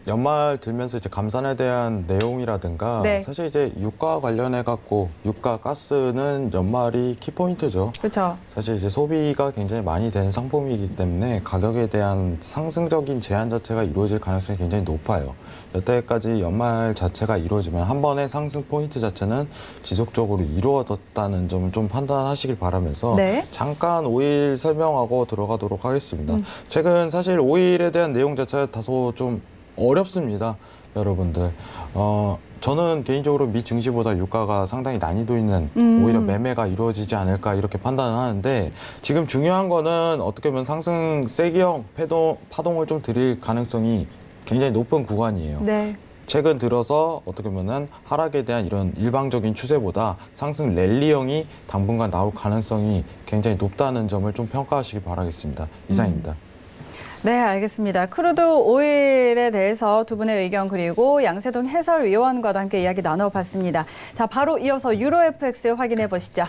연말 들면서 이제 감산에 대한 내용이라든가 네. 사실 이제 유가 관련해 갖고 유가 가스는 연말이 키포인트죠. 그렇죠. 사실 이제 소비가 굉장히 많이 되는 상품이기 때문에 가격에 대한 상승적인 제한 자체가 이루어질 가능성이 굉장히 높아요. 여태까지 연말 자체가 이루어지면 한 번의 상승 포인트 자체는 지속적으로 이루어졌다는 점을 좀 판단하시길 바라면서 네. 잠깐 오일 설명하고 들어가도록 하겠습니다. 최근 사실 오일에 대한 내용 자체가 다소 좀 어렵습니다, 여러분들. 저는 개인적으로 미 증시보다 유가가 상당히 난이도 있는 오히려 매매가 이루어지지 않을까 이렇게 판단을 하는데 지금 중요한 거는 어떻게 보면 상승 세기형 파동을 좀 드릴 가능성이 굉장히 높은 구간이에요. 네. 최근 들어서 어떻게 보면 하락에 대한 이런 일방적인 추세보다 상승 랠리형이 당분간 나올 가능성이 굉장히 높다는 점을 좀 평가하시기 바라겠습니다. 이상입니다. 네, 알겠습니다. 크루드 오일에 대해서 두 분의 의견 그리고 양세동 해설위원과도 함께 이야기 나눠봤습니다. 자, 바로 이어서 유로 FX 확인해 보시죠.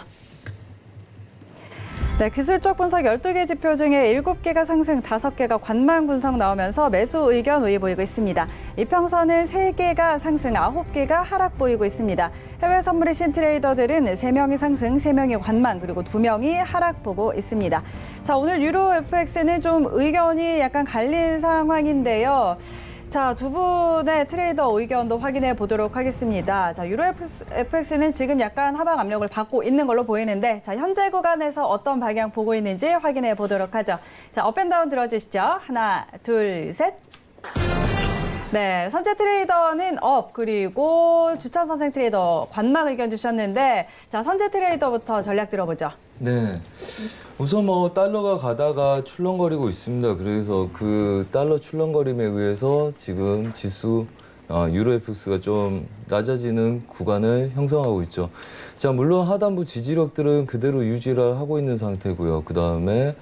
네, 기술적 분석 12개 지표 중에 7개가 상승, 5개가 관망 분석 나오면서 매수 의견 우위 보이고 있습니다. 이평선은 3개가 상승, 9개가 하락 보이고 있습니다. 해외 선물이신 트레이더들은 3명이 상승, 3명이 관망, 그리고 2명이 하락 보고 있습니다. 자, 오늘 유로 FX는 좀 의견이 약간 갈린 상황인데요. 자, 두 분의 트레이더 의견도 확인해 보도록 하겠습니다. 자, 유로 FX는 지금 약간 하방 압력을 받고 있는 걸로 보이는데, 자, 현재 구간에서 어떤 방향 보고 있는지 확인해 보도록 하죠. 자, 업앤다운 들어주시죠. 하나, 둘, 셋. 네, 선재 트레이더는 업, 그리고 주찬 선생 트레이더 관망 의견 주셨는데, 자, 선재 트레이더부터 전략 들어보죠. 네. 우선 뭐 달러가 가다가 출렁거리고 있습니다. 그래서 그 달러 출렁거림에 의해서 지금 지수 유로 FX가 좀 낮아지는 구간을 형성하고 있죠. 자, 물론 하단부 지지력들은 그대로 유지를 하고 있는 상태고요. 그 다음에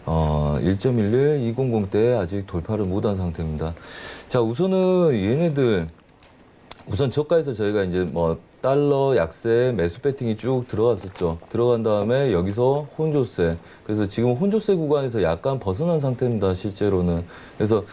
1.11, 200대 아직 돌파를 못한 상태입니다. 자, 우선은 얘네들 우선 저가에서 저희가 이제 뭐 달러 약세 매수 배팅이 쭉 들어갔었죠. 들어간 다음에 여기서 혼조세. 그래서 지금 혼조세 구간에서 약간 벗어난 상태입니다. 실제로는. 그래서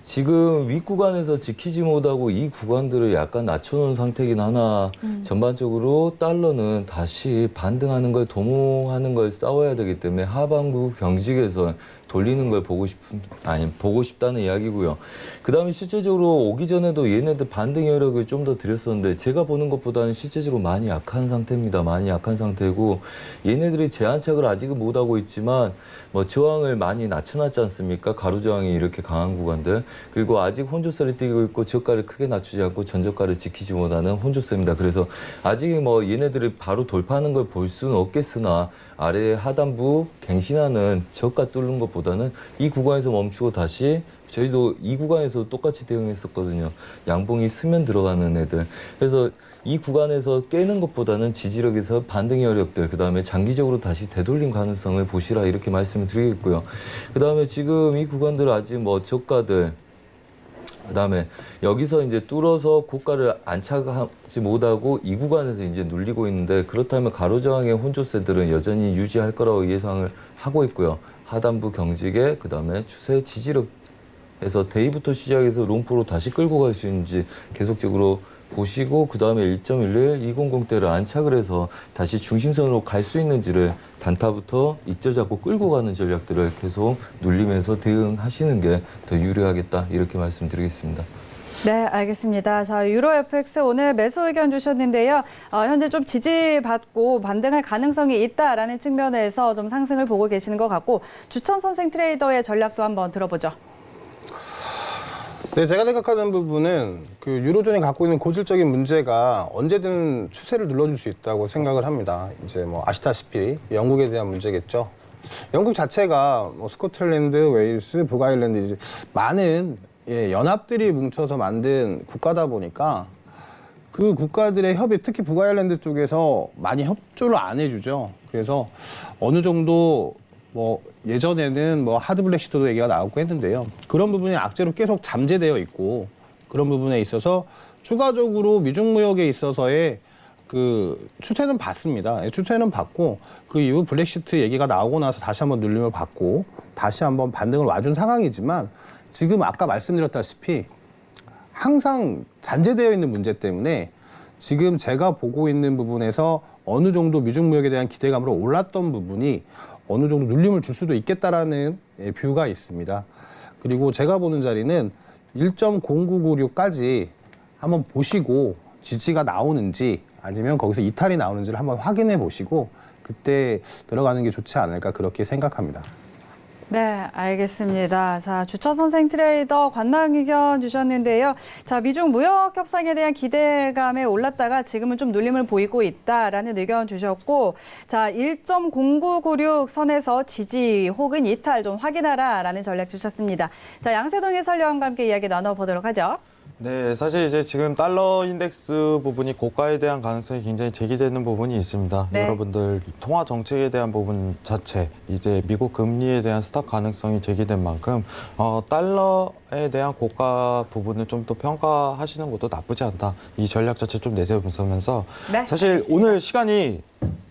지금 윗구간에서 지키지 못하고 이 구간들을 약간 낮춰놓은 상태이긴 하나 전반적으로 달러는 다시 반등하는 걸 도모하는 걸 싸워야 되기 때문에 하반구 경직에서 돌리는 걸 보고 싶다는 이야기고요. 그 다음에 실제적으로 오기 전에도 얘네들 반등 여력을 좀 더 드렸었는데 제가 보는 것보다는 실제적으로 많이 약한 상태입니다. 많이 약한 상태고 얘네들이 제한착을 아직은 못하고 있지만 뭐 저항을 많이 낮춰놨지 않습니까? 가로 저항이 이렇게 강한 구간들. 그리고 아직 혼조세를 띄고 있고 저가를 크게 낮추지 않고 전저가를 지키지 못하는 혼조세입니다. 그래서 아직 뭐 얘네들이 바로 돌파하는 걸 볼 수는 없겠으나 아래 하단부 갱신하는 저가 뚫는 것보다는 이 구간에서 멈추고 다시 저희도 이 구간에서 똑같이 대응했었거든요. 양봉이 스면 들어가는 애들. 그래서 이 구간에서 깨는 것보다는 지지력에서 반등의 여력들, 그 다음에 장기적으로 다시 되돌림 가능성을 보시라 이렇게 말씀을 드리겠고요. 그 다음에 지금 이 구간들 아직 뭐 저가들, 그 다음에 여기서 이제 뚫어서 고가를 안착하지 못하고 이 구간에서 이제 눌리고 있는데 그렇다면 가로저항의 혼조세들은 여전히 유지할 거라고 예상을 하고 있고요. 하단부 경직에 그 다음에 추세 지지력에서 데이부터 시작해서 롱포로 다시 끌고 갈 수 있는지 계속적으로 보시고 그 다음에 1.11, 200대를 안착을 해서 다시 중심선으로 갈 수 있는지를 단타부터 익절 잡고 끌고 가는 전략들을 계속 눌리면서 대응하시는 게 더 유리하겠다 이렇게 말씀드리겠습니다. 네, 알겠습니다. 자, 유로 FX 오늘 매수 의견 주셨는데요. 현재 좀 지지받고 반등할 가능성이 있다라는 측면에서 좀 상승을 보고 계시는 것 같고 주천 선생 트레이더의 전략도 한번 들어보죠. 네, 제가 생각하는 부분은 그 유로존이 갖고 있는 고질적인 문제가 언제든 추세를 눌러줄 수 있다고 생각을 합니다. 이제 뭐 아시다시피 영국에 대한 문제겠죠. 영국 자체가 뭐 스코틀랜드, 웨일스, 북아일랜드 이제 많은 연합들이 뭉쳐서 만든 국가다 보니까 그 국가들의 협의, 특히 북아일랜드 쪽에서 많이 협조를 안 해주죠. 그래서 어느 정도 뭐 예전에는 뭐 하드 블랙시트도 얘기가 나오고 했는데요. 그런 부분이 악재로 계속 잠재되어 있고 그런 부분에 있어서 추가적으로 미중 무역에 있어서의 그 추세는 받습니다. 추세는 받고 그 이후 블랙시트 얘기가 나오고 나서 다시 한번 눌림을 받고 다시 한번 반등을 와준 상황이지만 지금 아까 말씀드렸다시피 항상 잔재되어 있는 문제 때문에 지금 제가 보고 있는 부분에서 어느 정도 미중 무역에 대한 기대감으로 올랐던 부분이 어느 정도 눌림을 줄 수도 있겠다라는 뷰가 있습니다. 그리고 제가 보는 자리는 1.0996까지 한번 보시고 지지가 나오는지 아니면 거기서 이탈이 나오는지를 한번 확인해 보시고 그때 들어가는 게 좋지 않을까 그렇게 생각합니다. 네, 알겠습니다. 자, 주천 선생 트레이더 관망 의견 주셨는데요. 자, 미중 무역 협상에 대한 기대감에 올랐다가 지금은 좀 눌림을 보이고 있다라는 의견 주셨고, 자, 1.0996 선에서 지지 혹은 이탈 좀 확인하라라는 전략 주셨습니다. 자, 양세동 해설위원과 함께 이야기 나눠보도록 하죠. 네, 사실 이제 지금 달러 인덱스 부분이 고가에 대한 가능성이 굉장히 제기되는 부분이 있습니다. 네. 여러분들 통화 정책에 대한 부분 자체, 이제 미국 금리에 대한 스탑 가능성이 제기된 만큼 달러에 대한 고가 부분을 좀 더 평가하시는 것도 나쁘지 않다. 이 전략 자체 좀 내세우면서 네. 사실 오늘 시간이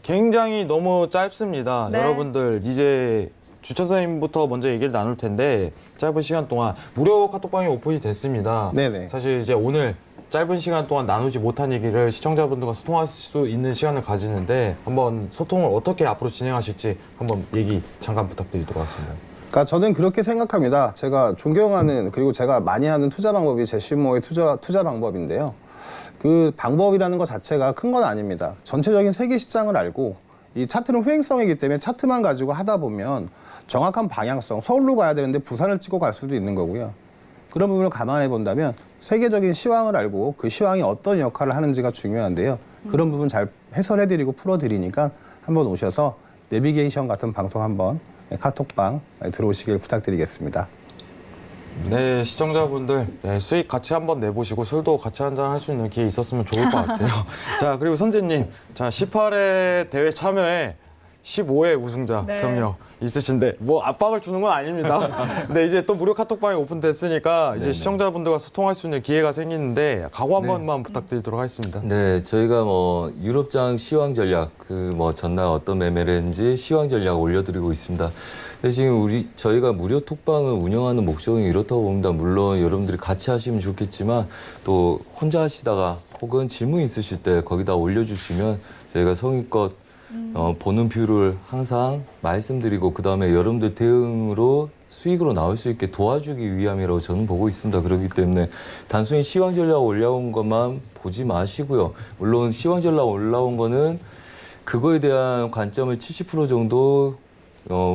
굉장히 너무 짧습니다. 네. 여러분들 이제 주천 선생님부터 먼저 얘기를 나눌 텐데 짧은 시간 동안 무료 카톡방이 오픈이 됐습니다. 네네. 사실 이제 오늘 짧은 시간 동안 나누지 못한 얘기를 시청자분들과 소통할 수 있는 시간을 가지는데 한번 소통을 어떻게 앞으로 진행하실지 한번 얘기 잠깐 부탁드리도록 하겠습니다. 그러니까 저는 그렇게 생각합니다. 제가 존경하는 그리고 제가 많이 하는 투자 방법이 제시모의 투자 방법인데요. 그 방법이라는 것 자체가 큰 건 아닙니다. 전체적인 세계 시장을 알고 이 차트는 후행성이기 때문에 차트만 가지고 하다 보면 정확한 방향성, 서울로 가야 되는데 부산을 찍고 갈 수도 있는 거고요. 그런 부분을 감안해 본다면 세계적인 시황을 알고 그 시황이 어떤 역할을 하는지가 중요한데요. 그런 부분 잘 해설해드리고 풀어드리니까 한번 오셔서 내비게이션 같은 방송 한번 카톡방 들어오시길 부탁드리겠습니다. 네, 시청자분들 수익 같이 한번 내보시고 술도 같이 한잔 할 수 있는 기회 있었으면 좋을 것 같아요. 자, 그리고 선재님, 자 18회 대회 참여에 15회 우승자 경력 있으신데 뭐 압박을 주는 건 아닙니다. 근데 이제 또 무료 카톡방이 오픈됐으니까 이제 시청자분들과 소통할 수 있는 기회가 생기는데 각오 한 번만 부탁드리도록 하겠습니다. 네, 저희가 뭐 유럽장 시황 전략 그 뭐 전날 어떤 매매를 했는지 시황 전략 올려드리고 있습니다. 근데 지금 저희가 무료 톡방을 운영하는 목적은 이렇다고 봅니다. 물론 여러분들이 같이 하시면 좋겠지만 또 혼자 하시다가 혹은 질문 있으실 때 거기다 올려주시면 저희가 성의껏 보는 뷰를 항상 말씀드리고 그다음에 여러분들 대응으로 수익으로 나올 수 있게 도와주기 위함이라고 저는 보고 있습니다. 그렇기 때문에 단순히 시황 전략 올라온 것만 보지 마시고요. 물론 시황 전략 올라온 거는 그거에 대한 관점을 70% 정도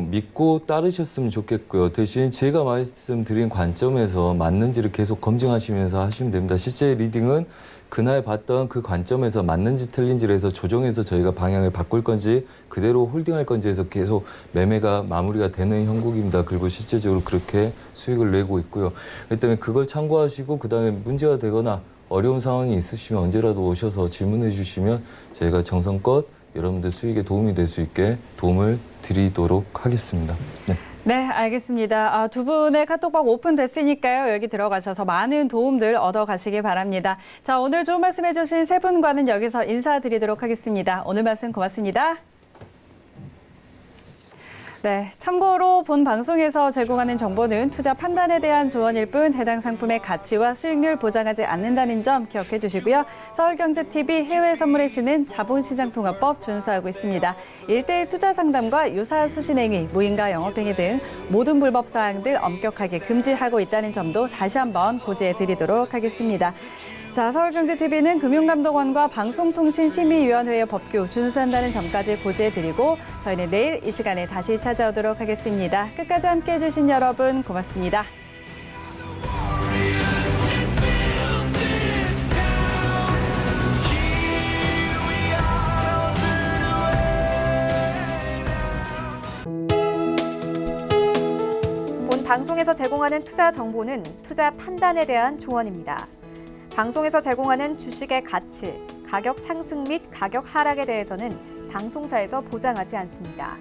믿고 따르셨으면 좋겠고요. 대신 제가 말씀드린 관점에서 맞는지를 계속 검증하시면서 하시면 됩니다. 실제 리딩은 그날 봤던 그 관점에서 맞는지 틀린지를 해서 조정해서 저희가 방향을 바꿀 건지 그대로 홀딩할 건지 해서 계속 매매가 마무리가 되는 형국입니다. 그리고 실제적으로 그렇게 수익을 내고 있고요. 그렇기 때문에 그걸 참고하시고 그다음에 문제가 되거나 어려운 상황이 있으시면 언제라도 오셔서 질문해 주시면 저희가 정성껏 여러분들 수익에 도움이 될 수 있게 도움을 드리도록 하겠습니다. 네. 네, 알겠습니다. 두 분의 카톡방 오픈됐으니까요. 여기 들어가셔서 많은 도움들 얻어가시기 바랍니다. 자, 오늘 좋은 말씀 해주신 세 분과는 여기서 인사드리도록 하겠습니다. 오늘 말씀 고맙습니다. 네, 참고로 본 방송에서 제공하는 정보는 투자 판단에 대한 조언일 뿐 해당 상품의 가치와 수익률 보장하지 않는다는 점 기억해 주시고요. 서울경제TV 해외 선물의 신은 자본시장통화법 준수하고 있습니다. 1:1 투자 상담과 유사 수신행위, 무인가 영업행위 등 모든 불법 사항들 엄격하게 금지하고 있다는 점도 다시 한번 고지해 드리도록 하겠습니다. 자, 서울경제TV는 금융감독원과 방송통신심의위원회의 법규 준수한다는 점까지 고지해드리고 저희는 내일 이 시간에 다시 찾아오도록 하겠습니다. 끝까지 함께해 주신 여러분 고맙습니다. 본 방송에서 제공하는 투자 정보는 투자 판단에 대한 조언입니다. 방송에서 제공하는 주식의 가치, 가격 상승 및 가격 하락에 대해서는 방송사에서 보장하지 않습니다.